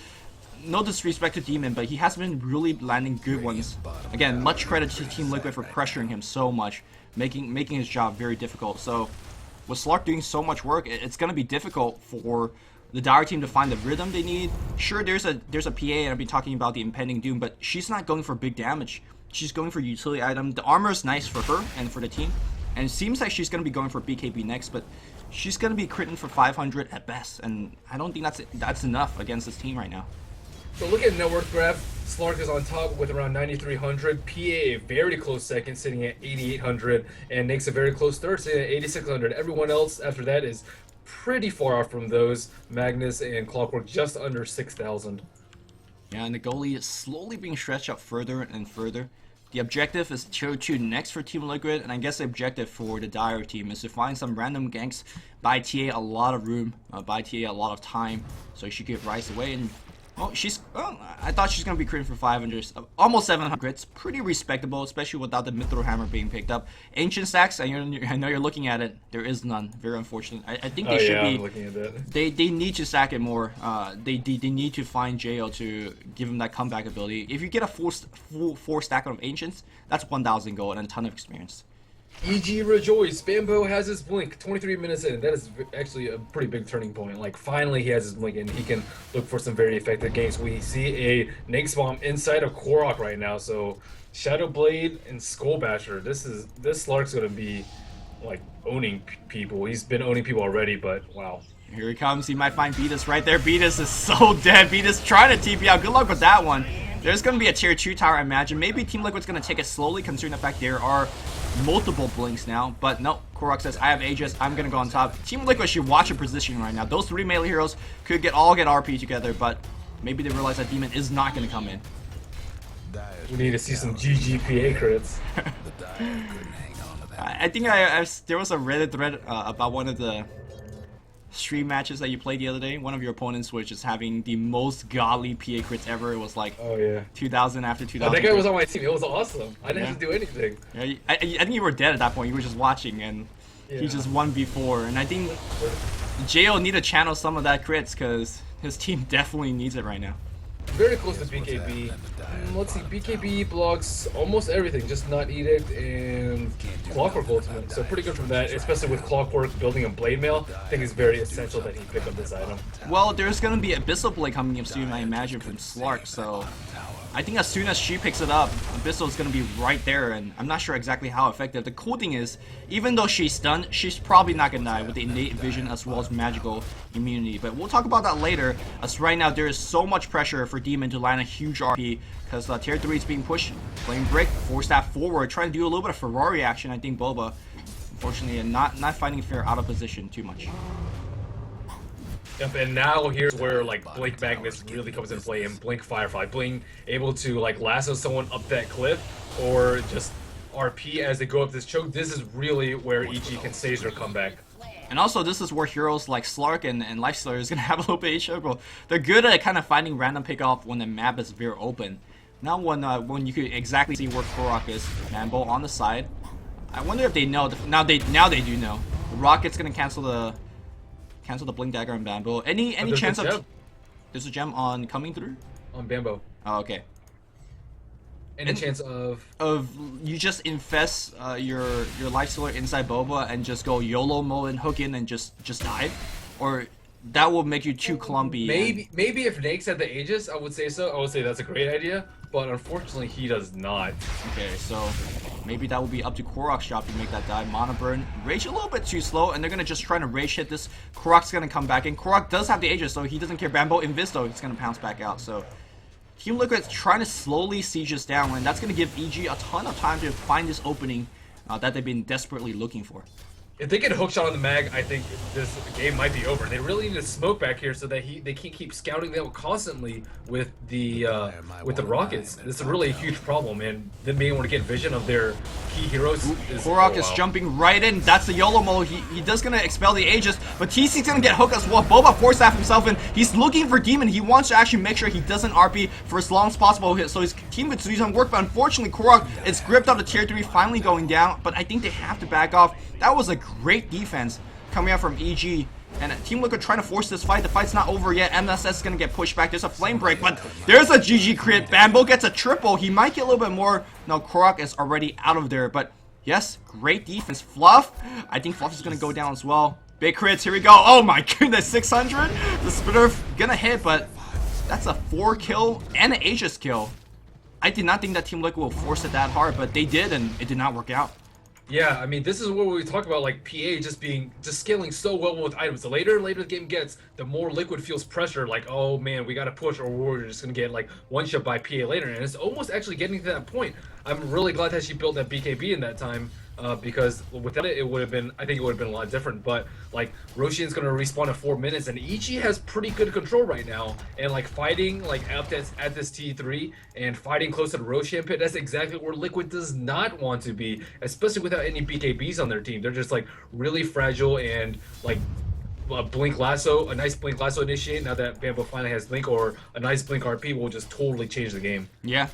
no disrespect to Demon, but he has been really landing good ones. Again, much credit to Team Liquid for pressuring him so much, making his job very difficult. So, with Slark doing so much work, it's going to be difficult for the Dire team to find the rhythm they need. Sure, there's a PA, and I'll be talking about the impending doom, but she's not going for big damage. She's going for utility item. The armor is nice for her and for the team, and it seems like she's going to be going for BKB next, but she's going to be critting for 500 at best, and I don't think that's enough against this team right now. So look at net worth graph. Slark is on top with around 9,300. PA a very close second, sitting at 8,800, and Nick's a very close third, sitting at 8,600. Everyone else after that is pretty far off from those. Magnus and Clockwork just under 6,000. Yeah, and the goalie is slowly being stretched out further and further. The objective is tier 2 next for Team Liquid, and I guess the objective for the Dire team is to find some random ganks, buy TA a lot of room, buy TA a lot of time, so she could rise away. And I thought she's gonna be critting for 500, almost 700. It's pretty respectable, especially without the Mithril Hammer being picked up. Ancient stacks, I know you're looking at it. There is none. Very unfortunate. I think they should be. I'm looking at that. They need to stack it more. They need to find JO to give him that comeback ability. If you get a full 4 stack of Ancients, that's 1,000 gold and a ton of experience. EG rejoice! Bambo has his blink 23 minutes in. That is actually a pretty big turning point. Like, finally he has his blink and he can look for some very effective games. We see a Nake's Bomb inside of Korok right now. So, Shadow Blade and Skull Basher. This Slark's gonna be like owning people. He's been owning people already, but wow. Here he comes. He might find Beatus right there. Beatus is so dead. Beatus trying to TP out. Good luck with that one. There's going to be a tier 2 tower, I imagine. Maybe Team Liquid's going to take it slowly, considering the fact there are multiple blinks now. But no, Korok says, I have Aegis. I'm going to go on top. Team Liquid should watch a position right now. Those 3 melee heroes could all get RP together, but maybe they realize that Demon is not going to come in. We need to see some GGPA crits. I think there was a Reddit thread about one of the stream matches that you played the other day. One of your opponents was just having the most godly PA crits ever. It was like 2,000 after 2,000. That guy was on my team. It was awesome. I didn't have to do anything. Yeah, I think you were dead at that point. You were just watching, and he just won before. And I think JO need to channel some of that crits because his team definitely needs it right now. very close to BKB. Let's see, BKB blocks almost everything, just not Edict and Clockwork Ultimate. So pretty good from that, especially with Clockwork building a Blade Mail. I think it's very essential that he pick up this item. Well, there's gonna be Abyssal Blade coming up soon, I imagine, from Slark, so I think as soon as she picks it up, Abyssal is gonna be right there, and I'm not sure exactly how effective. The cool thing is, even though she's stunned, she's probably not gonna die with the innate vision as well as magical immunity. But we'll talk about that later, as right now there is so much pressure for Demon to land a huge RP, because tier 3 is being pushed. Flame Break, force that forward, trying to do a little bit of Ferrari action, I think Boba. Unfortunately, and not finding fair out of position too much. Yep, and now here's where like Blink Magnus really comes into play, and Blink Firefly. Blink able to like lasso someone up that cliff, or just RP as they go up this choke. This is really where EG can stage their comeback. And also, this is where heroes like Slark and Lifestealer is gonna have a little bit of struggle. They're good at kind of finding random pickoff when the map is very open. Now when you could exactly see where Korok is, Manbo on the side. I wonder if they know. Now they do know. The Rocket's gonna cancel the Blink Dagger and Bamboo. Any chance of there's a gem on coming through? On Bamboo. Oh, okay. Any chance of you just infest your Lifestealer inside Boba and just go YOLO mode and hook in and just dive? Or that will make you too clumpy. Maybe if Nake's had the Aegis, I would say so. I would say that's a great idea, but unfortunately he does not. Okay, so maybe that will be up to Korok's job to make that dive. Mana burn, Rage a little bit too slow, and they're gonna just try to Rage hit this. Korok's gonna come back in. Korok does have the Aegis, so he doesn't care. Bamboo Invis though, he's gonna pounce back out. So Team Liquid's trying to slowly siege this down, and that's gonna give EG a ton of time to find this opening that they've been desperately looking for. If they get a hookshot on the mag, I think this game might be over. They really need to smoke back here so that they can't keep scouting them constantly with the rockets. This is really a huge problem, and them being able to get vision of their key heroes. Korok is jumping right in. That's the YOLO mode. He does gonna expel the Aegis, but TC's gonna get hooked as well. Boba force staff himself in. He's looking for Demon. He wants to actually make sure he doesn't RP for as long as possible, so his team could do some work. But unfortunately, Korok is gripped up to tier 3, finally going down. But I think they have to back off. That was a great defense coming out from EG. And Team Liquid trying to force this fight. The fight's not over yet. MSS is going to get pushed back. There's a flame break, but there's a GG crit. Bamboo gets a triple. He might get a little bit more. No, Korok is already out of there. But yes, great defense. Fluff. I think Fluff is going to go down as well. Big crits. Here we go. Oh my goodness. 600. The Spitter going to hit, but that's a 4 kill and an Aegis kill. I did not think that Team Liquid will force it that hard, but they did, and it did not work out. Yeah, I mean, this is what we talk about, like PA just scaling so well with items. The later the game gets, the more Liquid feels pressure, like, oh man, we gotta push, or we're just gonna get like one shot by PA later, and it's almost actually getting to that point. I'm really glad that she built that BKB in that time, because without it, I think it would have been a lot different. But like, Roshan's gonna respawn in 4 minutes, and EG has pretty good control right now, and like fighting like at this T3 and fighting close to the Roshan pit, that's exactly where Liquid does not want to be, especially without any BKBs on their team. They're just like really fragile, and like Blink Lasso, a nice Blink Lasso initiate now that Bamboo finally has Blink, or a nice Blink RP will just totally change the game. Yeah,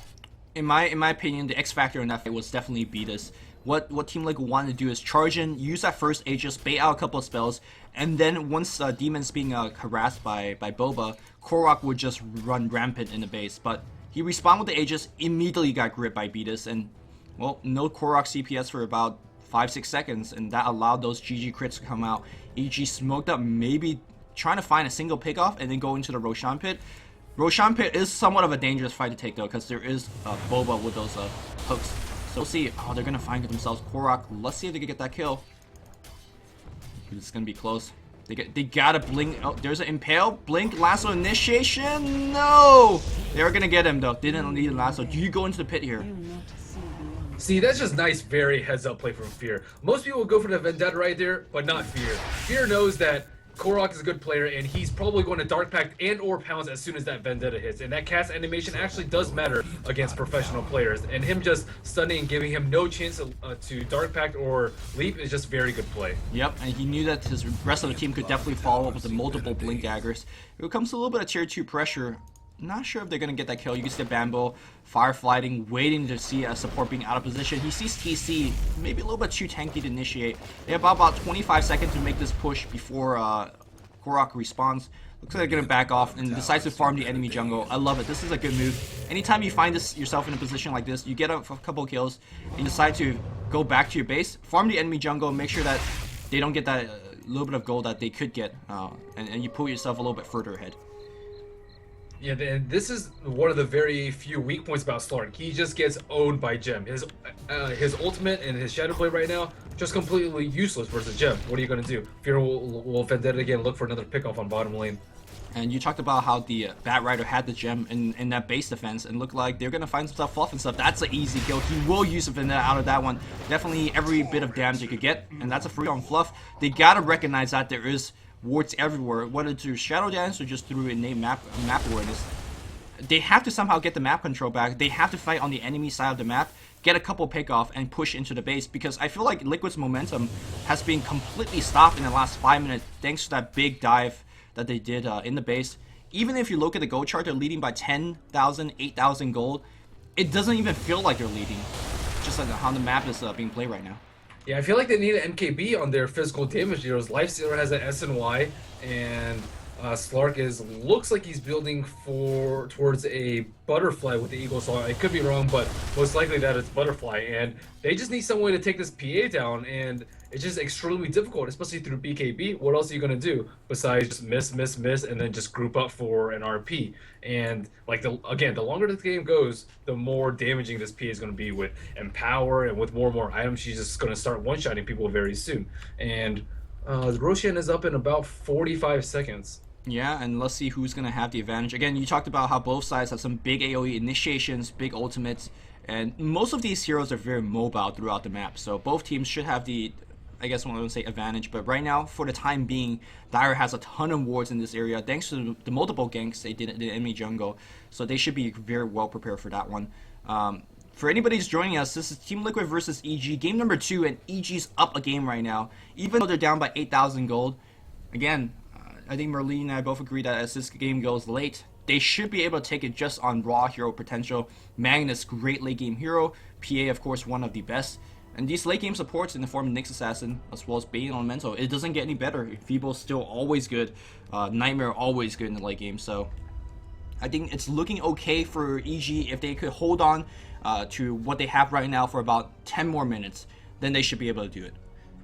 in my opinion, the X factor in that fight was definitely Beatus. What Team Liquid wanted to do is charge in, use that first Aegis, bait out a couple of spells, and then once Demon's being harassed by Boba, Korok would just run rampant in the base. But he respawned with the Aegis, immediately got gripped by Beatus, and well, no Korok CPS for about 5-6 seconds, and that allowed those GG crits to come out. EG smoked up, maybe trying to find a single pickoff and then go into the Roshan pit. Roshan pit is somewhat of a dangerous fight to take though, because there is Boba with those hooks. So we'll see. Oh, they're gonna find themselves Korok. Let's see if they can get that kill. It's gonna be close. They gotta blink. Oh, there's an impale. Blink lasso initiation. No, they were gonna get him though. Didn't need a lasso. Do you go into the pit here? See, that's just nice, very heads-up play from Fear. Most people would go for the Vendetta right there, but not Fear. Fear knows that Korok is a good player, and he's probably going to Dark Pact and or Pounce as soon as that Vendetta hits. And that cast animation actually does matter against professional players. And him just stunning and giving him no chance to Dark Pact or Leap is just very good play. Yep, and he knew that his rest of the team could definitely follow up with the multiple Blink Daggers. It comes to a little bit of tier 2 pressure. Not sure if they're going to get that kill. You can see Bamboo fireflighting, waiting to see a support being out of position. He sees TC, maybe a little bit too tanky to initiate. They have about 25 seconds to make this push before Korok respawns. Looks like they're gonna back off and decides to farm the enemy jungle. I love it. This is a good move. Anytime you find yourself in a position like this, you get a couple kills, and you decide to go back to your base, farm the enemy jungle, and make sure that they don't get that little bit of gold that they could get, and you pull yourself a little bit further ahead. Yeah, and this is one of the very few weak points about Slark. He just gets owned by Gem. His ultimate and his Shadow Blade right now, just completely useless versus Gem. What are you going to do? Fear will Vendetta again, look for another pickoff on bottom lane. And you talked about how the Bat Rider had the gem in that base defense, and looked like they're going to find some stuff fluff and stuff. That's an easy kill. He will use a Vendetta out of that one. Definitely every bit of damage you could get, and that's a free on fluff. They got to recognize that there is wards everywhere, whether through shadow dance or just through innate map awareness. They have to somehow get the map control back. They have to fight on the enemy side of the map, get a couple pickoff, and push into the base, because I feel like Liquid's momentum has been completely stopped in the last 5 minutes thanks to that big dive that they did in the base. Even if you look at the gold chart, they're leading by 10,000, 8,000 gold. It doesn't even feel like they're leading, just like how the map is being played right now. Yeah, I feel like they need an MKB on their physical damage heroes. Lifestealer has an SNY, and Slark looks like he's building towards a butterfly with the eagle. So I could be wrong, but most likely that it's butterfly. And they just need some way to take this PA down, and it's just extremely difficult, especially through BKB. What else are you gonna do besides just miss, and then just group up for an RP? And like the longer the game goes, the more damaging this PA is gonna be with Empower, and with more and more items, she's just gonna start one-shotting people very soon. And Roshan is up in about 45 seconds. Yeah, and let's see who's going to have the advantage. Again, you talked about how both sides have some big AoE initiations, big ultimates, and most of these heroes are very mobile throughout the map. So both teams should have the, I guess I wouldn't say advantage, but right now, for the time being, Dire has a ton of wards in this area thanks to the multiple ganks they did in the enemy jungle. So they should be very well prepared for that one. For anybody who's joining us, this is Team Liquid versus EG, game number 2, and EG's up a game right now, even though they're down by 8,000 gold. Again, I think Merlin and I both agree that as this game goes late, they should be able to take it just on raw hero potential. Magnus, great late game hero. PA, of course, one of the best. And these late game supports in the form of Nyx Assassin, as well as Bane Elemental, it doesn't get any better. Feeble's still always good. Nightmare always good in the late game. So I think it's looking okay for EG. If they could hold on to what they have right now for about 10 more minutes, then they should be able to do it.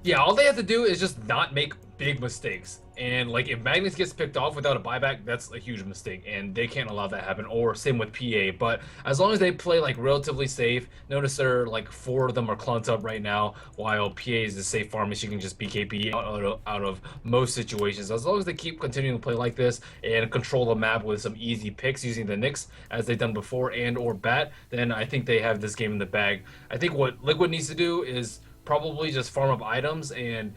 Yeah, all they have to do is just not make big mistakes. And like if Magnus gets picked off without a buyback, that's a huge mistake, and they can't allow that to happen. Or same with PA. But as long as they play like relatively safe, notice there like 4 of them are clumped up right now, while PA is the safe farm, and she can just BKB out of most situations. As long as they keep continuing to play like this and control the map with some easy picks using the Nyx as they've done before, and or Bat, then I think they have this game in the bag. I think what Liquid needs to do is probably just farm up items and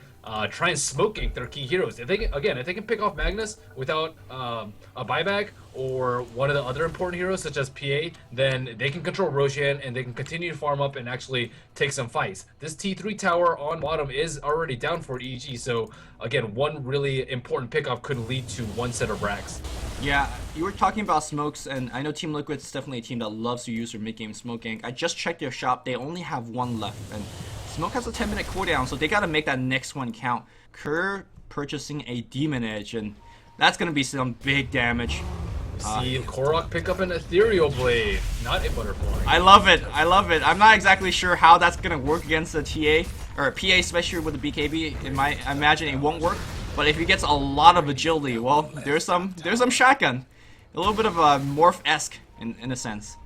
try and smoke gank their key heroes. If they can pick off Magnus without a buyback or one of the other important heroes such as PA, then they can control Roshan and they can continue to farm up and actually take some fights. This T3 tower on bottom is already down for EG, so again, one really important pickoff could lead to one set of racks. Yeah, you were talking about smokes, and I know Team Liquid's definitely a team that loves to use their mid-game smoke gank. I just checked their shop, they only have 1 left, and Smoke has a 10-minute cooldown, so they gotta make that next one count. Kerr purchasing a Demon Edge, and that's gonna be some big damage. See Korok pick up an Ethereal Blade, not a Butterfly. I love it, I love it. I'm not exactly sure how that's gonna work against a TA, or a PA, especially with the BKB. I imagine it won't work, but if he gets a lot of agility, well, there's some shotgun. A little bit of a Morph-esque in a sense.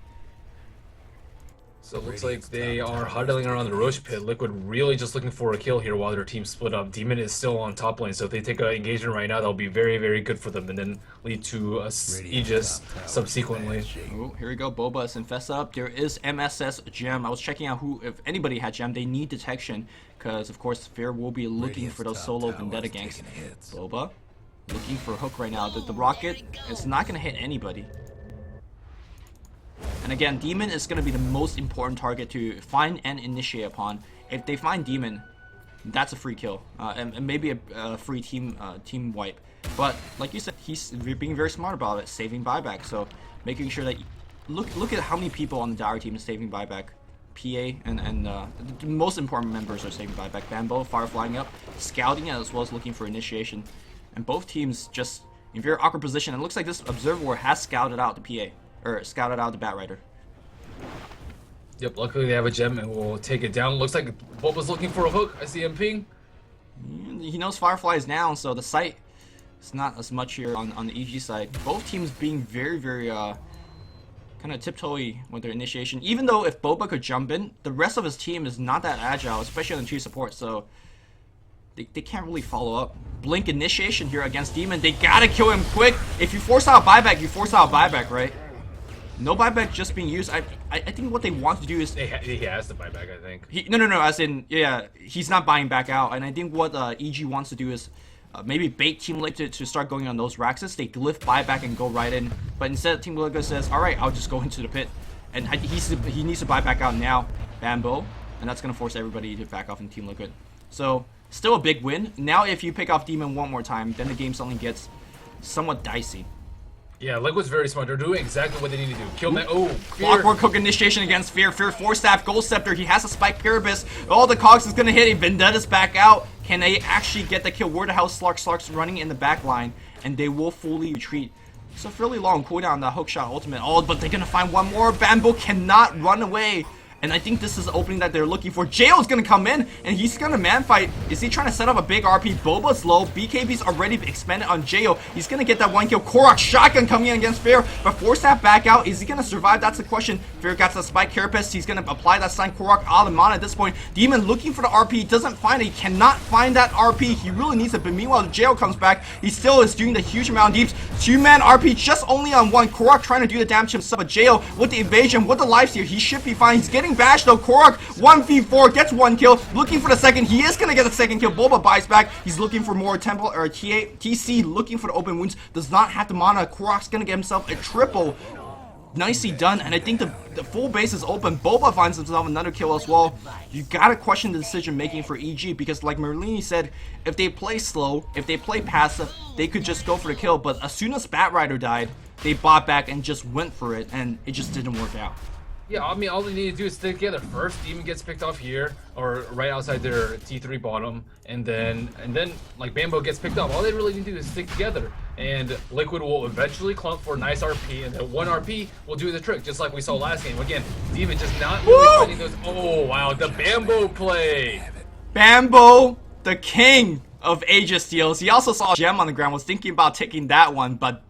So it looks like they are huddling around the Roche pit. Liquid really just looking for a kill here while their team split up. Demon is still on top lane, so if they take an engagement right now, that'll be very, very good for them, and then lead to a Aegis subsequently. Oh, here we go. Boba is infest up. There is MSS Gem. I was checking out if anybody had Gem. They need detection, because of course Fair will be looking for those solo Vendetta ganks. Boba looking for a hook right now. The rocket is not going to hit anybody. And again, Demon is going to be the most important target to find and initiate upon. If they find Demon, that's a free kill, and maybe a free team wipe. But like you said, he's being very smart about it, saving buyback. So making sure that look at how many people on the Dire team is saving buyback. PA and the most important members are saving buyback. Bambo, Fire flying up, scouting as well as looking for initiation. And both teams just in very awkward position. It looks like this Observer War has scouted out the PA, or scouted out the Batrider. Yep, luckily they have a gem and we'll take it down. Looks like Bob was looking for a hook. I see him ping. He knows Firefly is down, so the sight is not as much here on the EG side. Both teams being very, very kind of tiptoey with their initiation. Even though if Boba could jump in, the rest of his team is not that agile, especially on the 2 support, so they can't really follow up. Blink initiation here against Demon. They gotta kill him quick. If you force out buyback, you force out buyback, right? No buyback just being used. I think what they want to do is... He has the buyback, I think. No, as in, yeah, he's not buying back out. And I think what EG wants to do is maybe bait Team Liquid to start going on those Raxes. They lift buyback and go right in. But instead, Team Liquid says, alright, I'll just go into the pit. And he needs to buy back out now, Bambo. And that's going to force everybody to back off in Team Liquid. So, still a big win. Now if you pick off Demon one more time, then the game suddenly gets somewhat dicey. Yeah, Liquid's very smart. They're doing exactly what they need to do. Kill that. Oh, Clockwork Hook initiation against Fear. Fear 4-staff, Gold Scepter. He has a Spike Carapace. Oh, the Cogs is going to hit. A Vendetta's back out. Can they actually get the kill? Where the hell Slark's running in the back line, and they will fully retreat. It's a fairly long cooldown, the hookshot ultimate. Oh, but they're going to find one more. Bambo cannot run away. And I think this is the opening that they're looking for. Jail's gonna come in, and he's gonna man fight. Is he trying to set up a big RP? Boba's low. BKB's already expanded on Jail. He's gonna get that 1 kill. Korok shotgun coming in against Fair, but force that back out. Is he gonna survive? That's the question. Fair got the Spike Carapace. He's gonna apply that sign. Korok out of mana at this point. Demon looking for the RP. Doesn't find it. He cannot find that RP. He really needs it, but meanwhile, the Jail comes back. He still is doing the huge amount of deeps. 2-man RP just only on 1. Korok trying to do the damage himself, but Jail with the evasion, with the lifesteal, he should be fine. He's getting bashed though. Korok 1v4 gets 1 kill, looking for the second. He is gonna get the second kill. Boba buys back. He's looking for more temple or TC, looking for the open wounds. Does not have the mana. Korok's gonna get himself a triple. Nicely done, and I think the full base is open. Boba finds himself another kill as well. You gotta question the decision making for EG, because like Merlini said, if they play slow, if they play passive, they could just go for the kill. But as soon as Batrider died, they bought back and just went for it, and it just didn't work out. Yeah, I mean, all they need to do is stick together. First, Demon gets picked off here, or right outside their T3 bottom, and then like Bambo gets picked up. All they really need to do is stick together, and Liquid will eventually clump for a nice RP, and then 1 RP will do the trick, just like we saw last game. Again, Demon just not really finding those. Oh wow, the Bambo play. Bambo, the king of Aegis steals. He also saw a gem on the ground. Was thinking about taking that one, but.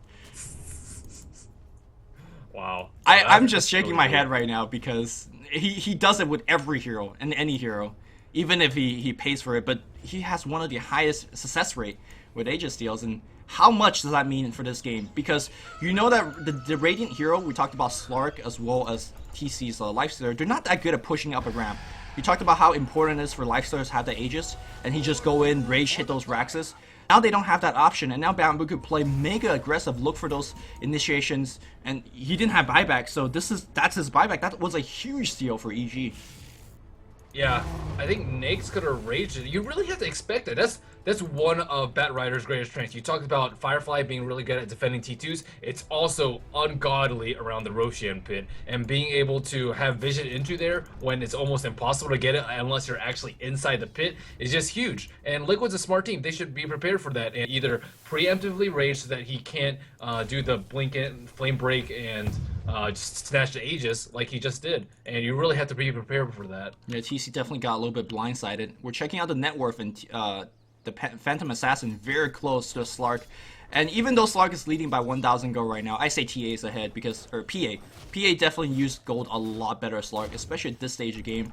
Wow. I'm just shaking my head right now, because he does it with every hero and any hero, even if he pays for it. But he has one of the highest success rate with Aegis steals, and how much does that mean for this game? Because you know that the Radiant hero, we talked about Slark as well as TC's Lifestealer, they're not that good at pushing up a ramp. We talked about how important it is for Lifestealers to have the Aegis, and he just go in, rage, hit those Raxes. Now they don't have that option, and now Bambo could play mega aggressive, look for those initiations, and he didn't have buyback, so that's his buyback. That was a huge steal for EG. Yeah, I think Nake's gonna rage it. You really have to expect it. That's one of Batrider's greatest strengths. You talked about Firefly being really good at defending T2s. It's also ungodly around the Roshan pit, and being able to have vision into there when it's almost impossible to get it unless you're actually inside the pit is just huge. And Liquid's a smart team. They should be prepared for that and either preemptively rage so that he can't do the blink in, flame break, and just snatch the Aegis like he just did. And you really have to be prepared for that. Yeah, TC definitely got a little bit blindsided. We're checking out the net worth, and the Phantom Assassin very close to Slark. And even though Slark is leading by 1,000 gold right now, I say TA is ahead because, or PA. PA definitely used gold a lot better as Slark, especially at this stage of the game.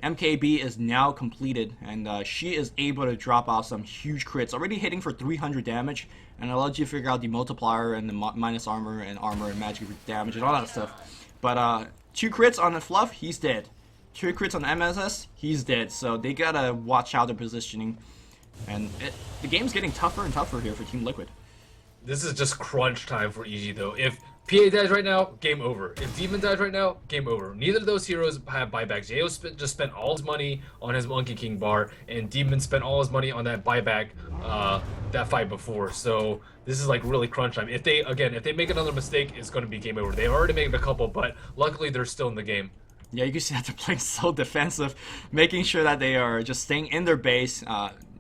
MKB is now completed, and she is able to drop out some huge crits, already hitting for 300 damage, and allows you to figure out the multiplier and the minus armor and magic damage and all that stuff. But 2 crits on the Fluff, he's dead. 2 crits on MSS, he's dead. So they gotta watch out their positioning, and the game's getting tougher and tougher here for Team Liquid. This is just crunch time for EG though. If PA dies right now, game over. If Demon dies right now, game over. Neither of those heroes have buybacks. Jo just spent all his money on his Monkey King bar, and Demon spent all his money on that buyback that fight before. So this is like really crunch time. If they make another mistake, it's going to be game over. They've already made a couple, but luckily they're still in the game. Yeah, you can see that they're playing so defensive, making sure that they are just staying in their base,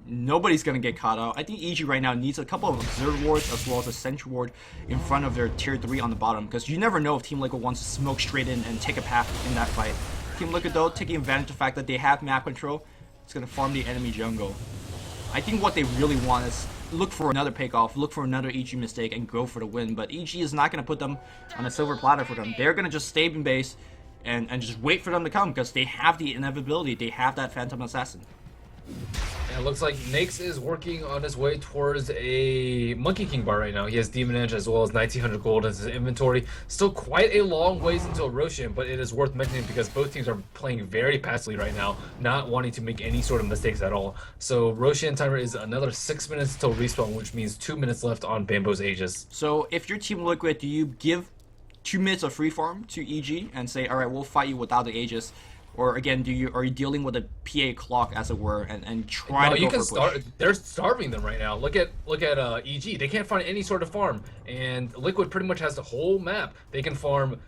nobody's gonna get caught out. I think EG right now needs a couple of Observe wards as well as a Sentry ward in front of their tier 3 on the bottom, because you never know if Team Liquid wants to smoke straight in and take a path in that fight. Team Liquid though, taking advantage of the fact that they have map control, it's gonna farm the enemy jungle. I think what they really want is look for another pickoff, look for another EG mistake, and go for the win. But EG is not gonna put them on a silver platter for them. They're gonna just stay in base and just wait for them to come, because they have the inevitability. They have that Phantom Assassin. And it looks like Nyx is working on his way towards a Monkey King bar right now. He has Demon Edge as well as 1900 gold in his inventory. Still quite a long ways until Roshan, but it is worth mentioning because both teams are playing very passively right now, not wanting to make any sort of mistakes at all. So Roshan timer is another 6 minutes till respawn, which means 2 minutes left on Bambo's Aegis. So if you're Team Liquid, do you give 2 minutes of free farm to EG and say, all right, we'll fight you without the Aegis? Or again, are you dealing with a PA clock, as it were, and try to go for a push? They're starving them right now. Look at EG. They can't find any sort of farm, and Liquid pretty much has the whole map. They can farm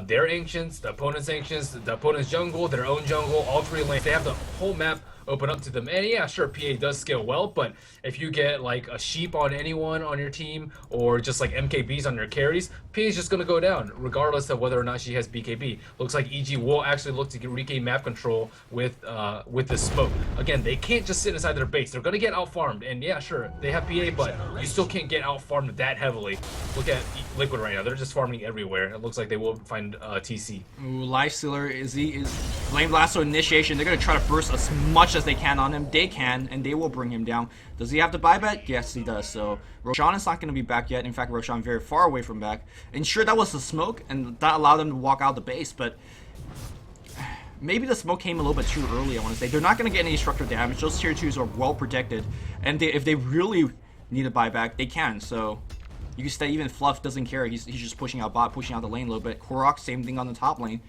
their ancients, the opponent's ancients, the opponent's jungle, their own jungle, all 3 lanes. They have the whole map open up to them. And yeah, sure, PA does scale well, but if you get like a sheep on anyone on your team or just like MKBs on your carries, PA is just gonna go down regardless of whether or not she has BKB. Looks like EG will actually look to regain map control with the smoke. Again, they can't just sit inside their base. They're gonna get out farmed, and yeah, sure, they have PA, but you still can't get out farmed that heavily. Look at Liquid right now. They're just farming everywhere. It looks like they will find TC. Ooh, Lifestealer is Flame Lasso initiation. They're gonna try to burst as much as they can on him. They can, and they will bring him down. Does he have the buyback? Yes, he does. So Roshan is not going to be back yet. In fact, Roshan very far away from back. And sure, that was the smoke, and that allowed them to walk out the base, but maybe the smoke came a little bit too early, I want to say. They're not going to get any structural damage. Those tier 2s are well protected, and if they really need a buyback, they can. So you can stay. Even Fluff doesn't care. He's just pushing out bot, pushing out the lane a little bit. Korok, same thing on the top lane.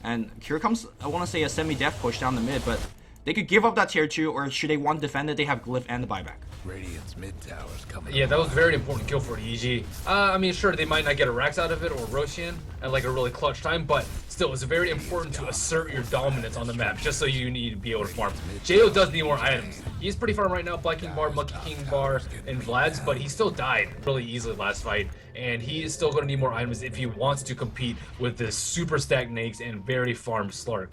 And here comes, I want to say, a semi-def push down the mid, but they could give up that tier 2, or should they want to defend it, they have Glyph and the buyback. Radiant's mid tower's coming. Yeah, that was a very important kill for EG. I mean, sure, they might not get a Rax out of it or Roshan at like a really clutch time, but still, it's very important to assert your dominance on the map, just so you need to be able to farm. Jo does need more items. He's pretty farm right now, Black King bar, Monkey King bar, and Vlad's, but he still died really easily last fight, and he is still going to need more items if he wants to compete with this super stacked Nakes and very farmed Slark.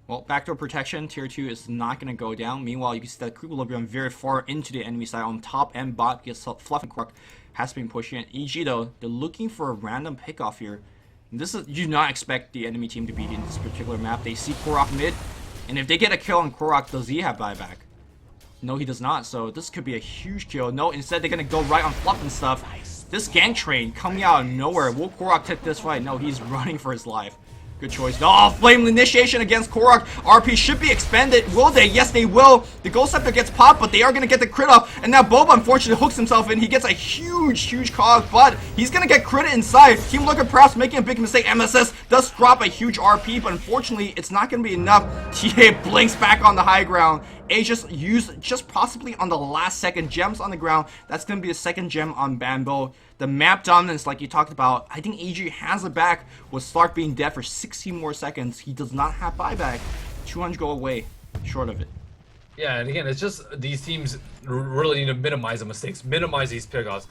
Well, backdoor protection, tier 2 is not going to go down. Meanwhile, you can see that Equilibrium very far into the enemy side on top and bot because Fluff and Korok has been pushing it. EG, though, they're looking for a random pickoff here. And this is, you do not expect the enemy team to beat in this particular map. They see Korok mid, and if they get a kill on Korok, does he have buyback? No, he does not, so this could be a huge kill. No, instead they're going to go right on Fluff and stuff. This gang train coming out of nowhere. Will Korok take this fight? No, he's running for his life. Good choice. Oh, Flame Initiation against Korok. RP should be expended. Will they? Yes, they will. The Ghost Scepter gets popped, but they are going to get the crit off. And now Boba, unfortunately, hooks himself in. He gets a huge cog, but he's going to get crit inside. Team Liquid perhaps making a big mistake. MSS does drop a huge RP, but unfortunately, it's not going to be enough. TA blinks back on the high ground. Aegis used just possibly on the last second. Gems on the ground. That's going to be the second gem on Bambo. The map dominance, like you talked about, I think EG has it back with Slark being dead for 16 more seconds. He does not have buyback. 200 go away, short of it. Yeah, and again, it's just these teams really need to minimize the mistakes, minimize these pickoffs.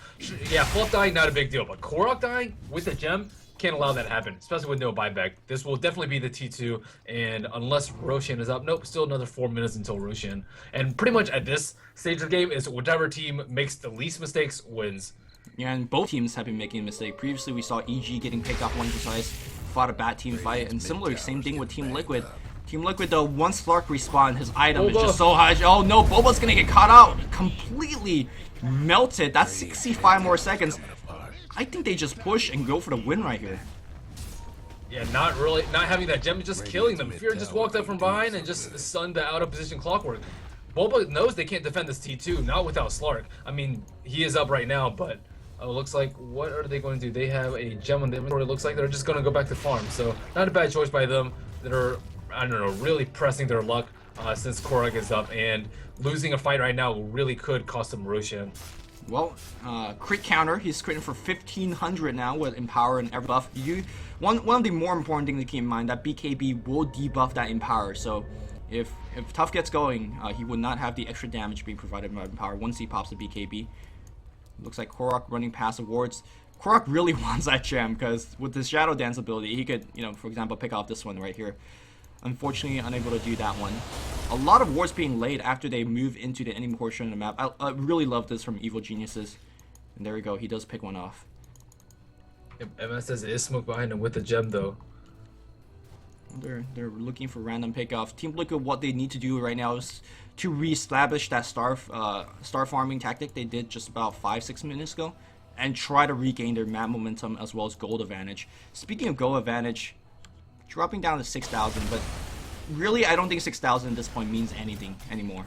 Yeah, Fluff dying, not a big deal, but Korok dying with the gem, can't allow that to happen, especially with no buyback. This will definitely be the T2, and unless Roshan is up, nope, still another 4 minutes until Roshan. And pretty much at this stage of the game, is whichever team makes the least mistakes wins. Yeah, and both teams have been making a mistake. Previously, we saw EG getting picked off one precise, fought a bad team fight, and similarly, same thing with Team Liquid. Team Liquid, though, once Slark respawned, his item is just so high. Oh no, Boba's gonna get caught out. Completely melted. That's 65 more seconds. I think they just push and go for the win right here. Yeah, not having that gem, just killing them. Fear just walked up from behind and just stunned the out of position clockwork. Boba knows they can't defend this T2, not without Slark. I mean, he is up right now, but looks like, what are they going to do? They have a gem on the inventory. Looks like they're just going to go back to farm. So, not a bad choice by them. They're, I don't know, really pressing their luck since Korok is up. And losing a fight right now really could cost them Roshan. Well, crit counter, he's critting for 1500 now with Empower and every buff. One of the more important things to keep in mind, that BKB will debuff that Empower. So if If Tough gets going, he would not have the extra damage being provided by Power once he pops the BKB. Looks like Korok running past the wards. Korok really wants that gem because with his Shadow Dance ability, he could, for example, pick off this one right here. Unfortunately, unable to do that one. A lot of wards being laid after they move into the enemy portion of the map. I really love this from Evil Geniuses. And there we go, he does pick one off. Yep, MS says it is smoke behind him with the gem though. They're looking for random pickoff. Team Liquid, what they need to do right now is to re-establish that star farming tactic they did just about 5-6 minutes ago, and try to regain their map momentum as well as gold advantage. Speaking of gold advantage, dropping down to 6,000, but really I don't think 6,000 at this point means anything anymore.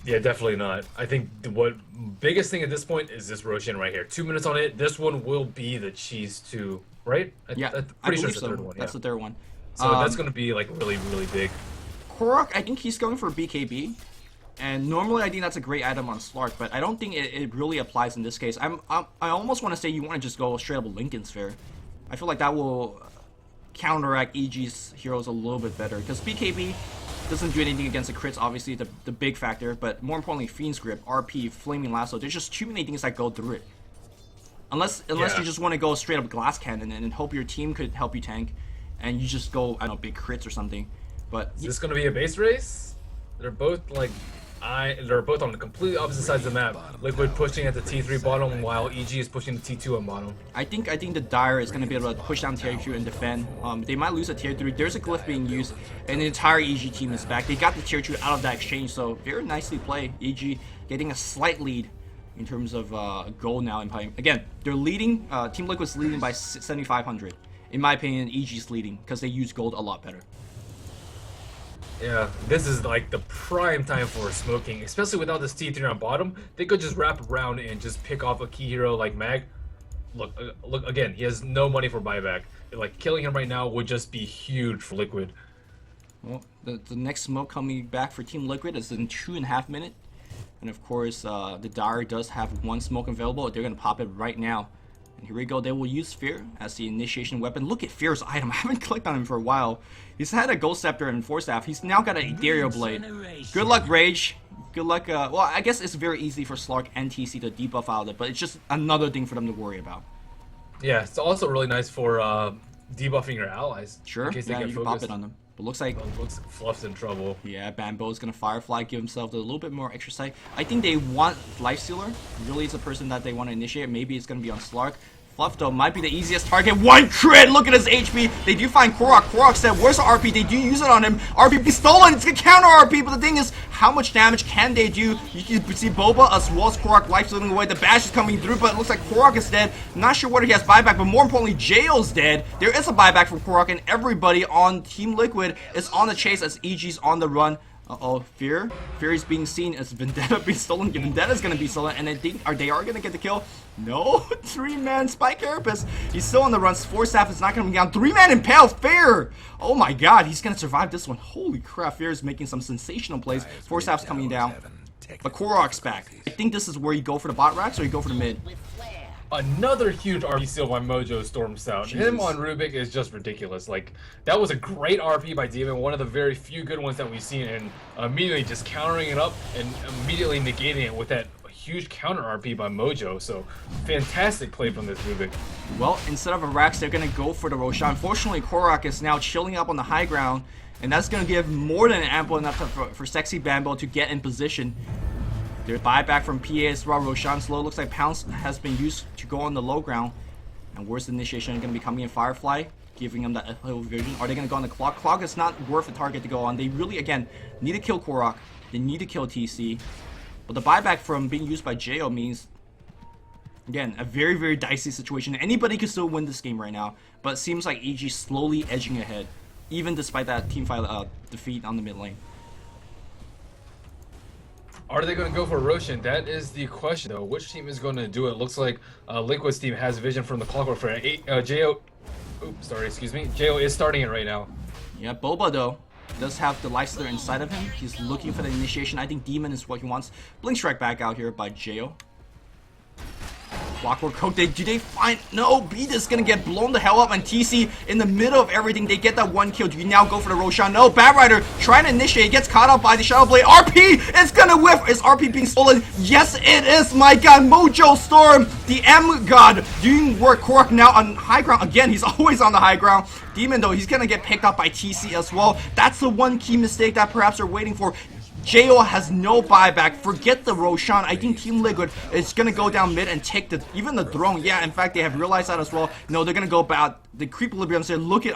Yeah, definitely not. I think what biggest thing at this point is this Roshan right here. 2 minutes on it. This one will be the cheese too, right? Yeah, I'm pretty sure it's the so. third one. That's the third one. So that's going to be like really, really big. Korok, I think he's going for BKB. And normally I think that's a great item on Slark, but I don't think it really applies in this case. I almost want to say you want to just go straight up with Lincoln Sphere. I feel like that will counteract EG's heroes a little bit better. Because BKB doesn't do anything against the crits, obviously the big factor. But more importantly, Fiend's Grip, RP, Flaming Lasso, there's just too many things that go through it. Unless you just want to go straight up Glass Cannon and hope your team could help you tank. And you just go, I don't know, big crits or something. But is this going to be a base race? They're both like... they're both on the completely opposite sides of the map. Liquid pushing at the T3 bottom while EG is pushing the T2 on bottom. I think the Dire is going to be able to push down tier 2 and defend. They might lose a tier 3. There's a glyph being used, and the entire EG team is back. They got the tier 2 out of that exchange, so very nicely played. EG getting a slight lead in terms of gold now. Again, they're leading. Team Liquid's leading by 7,500. In my opinion, EG's leading because they use gold a lot better. Yeah, this is like the prime time for smoking, especially without this T3 on bottom. They could just wrap around and just pick off a key hero like Mag. Look again, he has no money for buyback. Like, killing him right now would just be huge for Liquid. Well, the next smoke coming back for Team Liquid is in 2.5 minutes. And of course, the Dire does have one smoke available. They're going to pop it right now. And here we go, they will use Fear as the initiation weapon. Look at Fear's item, I haven't clicked on him for a while. He's had a Gold Scepter and Force Staff, he's now got an Ethereal Blade. Good luck, Rage. Good luck, well, I guess it's very easy for Slark and TC to debuff out of it, but it's just another thing for them to worry about. Yeah, it's also really nice for debuffing your allies. Sure, in case yeah, they get you can pop it on them. But looks like Fluff's in trouble. Yeah, Bambo's gonna Firefly, give himself a little bit more extra sight. I think they want Lifestealer. Really, it's a person that they want to initiate. Maybe it's gonna be on Slark. Fluff though might be the easiest target. One crit! Look at his HP. They do find Korok. Korok said, where's the RP? They do use it on him. RP be stolen. It's gonna counter RP, but the thing is, how much damage can they do? You can see Boba as well as Korok life slipping away. The bash is coming through, but it looks like Korok is dead. Not sure whether he has buyback, but more importantly, Jail's dead. There is a buyback from Korok, and everybody on Team Liquid is on the chase as EG's on the run. Uh-oh, Fear. Fear is being seen as Vendetta being stolen. Vendetta's gonna be stolen, and I think they are gonna get the kill. No, 3-man Spike Carapace. He's still on the run. Force Staff is not gonna be down. 3-man Impale. Fear. Oh my god, he's gonna survive this one. Holy crap, Fear is making some sensational plays. Force Staff's coming down. But Korok's back. I think this is where you go for the bot racks or you go for the mid. Another huge RP steal by Mojo Storm Stout. Him on Rubik is just ridiculous. Like, that was a great RP by Demon, one of the very few good ones that we've seen, and immediately just countering it up and immediately negating it with that huge counter RP by Mojo. So, fantastic play from this Rubik. Well, instead of a Rax, they're going to go for the Roshan. Unfortunately, Korok is now chilling up on the high ground, and that's going to give more than ample enough for Sexy Bambo to get in position. Their buyback from PA as well. Roshan's low. Looks like Pounce has been used to go on the low ground. And where's the initiation going to be coming in? Firefly, giving them that little vision. Are they going to go on the clock? Clock is not worth a target to go on. They really, again, need to kill Korok. They need to kill TC. But the buyback from being used by Jo means, again, a very, very dicey situation. Anybody could still win this game right now. But it seems like EG slowly edging ahead, even despite that teamfight defeat on the mid lane. Are they going to go for Roshan? That is the question, though. Which team is going to do it? Looks like Liquid's team has vision from the Clockwork for Jo. Oops, sorry, excuse me. Jo is starting it right now. Yeah, Boba, though, does have the Lifestealer inside of him. He's looking for the initiation. I think Demon is what he wants. Blink Strike back out here by Jo. Clockwork Coke, do they find... No, Beat is gonna get blown the hell up, and TC in the middle of everything, they get that one kill. Do you now go for the Roshan? No, Bat Rider trying to initiate, gets caught up by the Shadow Blade. RP is gonna whiff. Is RP being stolen? Yes, it is, my god. Mojo Storm, the M God, doing work. Korok now on high ground. Again, he's always on the high ground. Demon, though, he's gonna get picked up by TC as well. That's the one key mistake that perhaps they're waiting for. Jo has no buyback. Forget the Roshan. I think Team Liquid is gonna go down mid and take even the throne. Yeah, in fact, they have realized that as well. No, they're gonna go about the creep equilibrium. So look at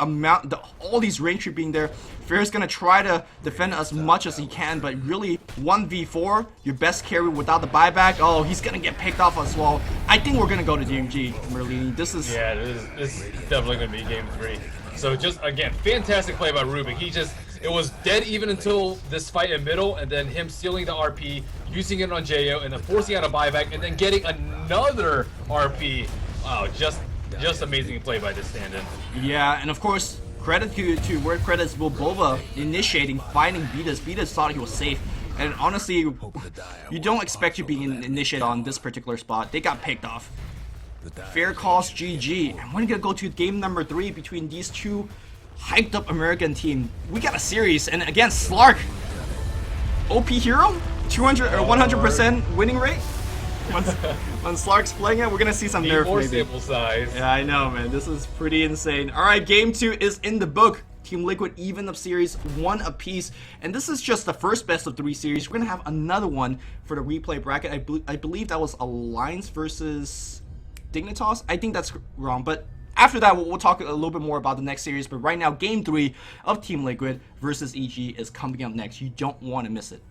all these range creep being there. Fair's gonna try to defend as much as he can, but really 1v4, your best carry without the buyback. Oh, he's gonna get picked off as well. I think we're gonna go to DMG, Merlini. This is this is definitely gonna be game 3. So just again, fantastic play by Rubik. It was dead even until this fight in middle, and then him stealing the RP, using it on Jo, and then forcing out a buyback, and then getting another RP. Wow, just amazing play by this stand-in. Yeah, and of course, credit to where credits Bulbova initiating, finding Beatus. Beatus thought he was safe. And honestly, you don't expect you being initiated on this particular spot. They got picked off. Fair calls GG. And we're gonna go to game number 3 between these two hyped up American team. We got a series, and again, Slark, OP hero, 200 or 100% winning rate. When Slark's playing it, we're gonna see some nerf. More maybe. sample size. Yeah, I know, man. This is pretty insane. All right, game 2 is in the book. Team Liquid even up series, 1 apiece, and this is just the first best of 3 series. We're gonna have another one for the replay bracket. I believe that was Alliance versus Dignitas. I think that's wrong, but after that, we'll talk a little bit more about the next series. But right now, game 3 of Team Liquid versus EG is coming up next. You don't want to miss it.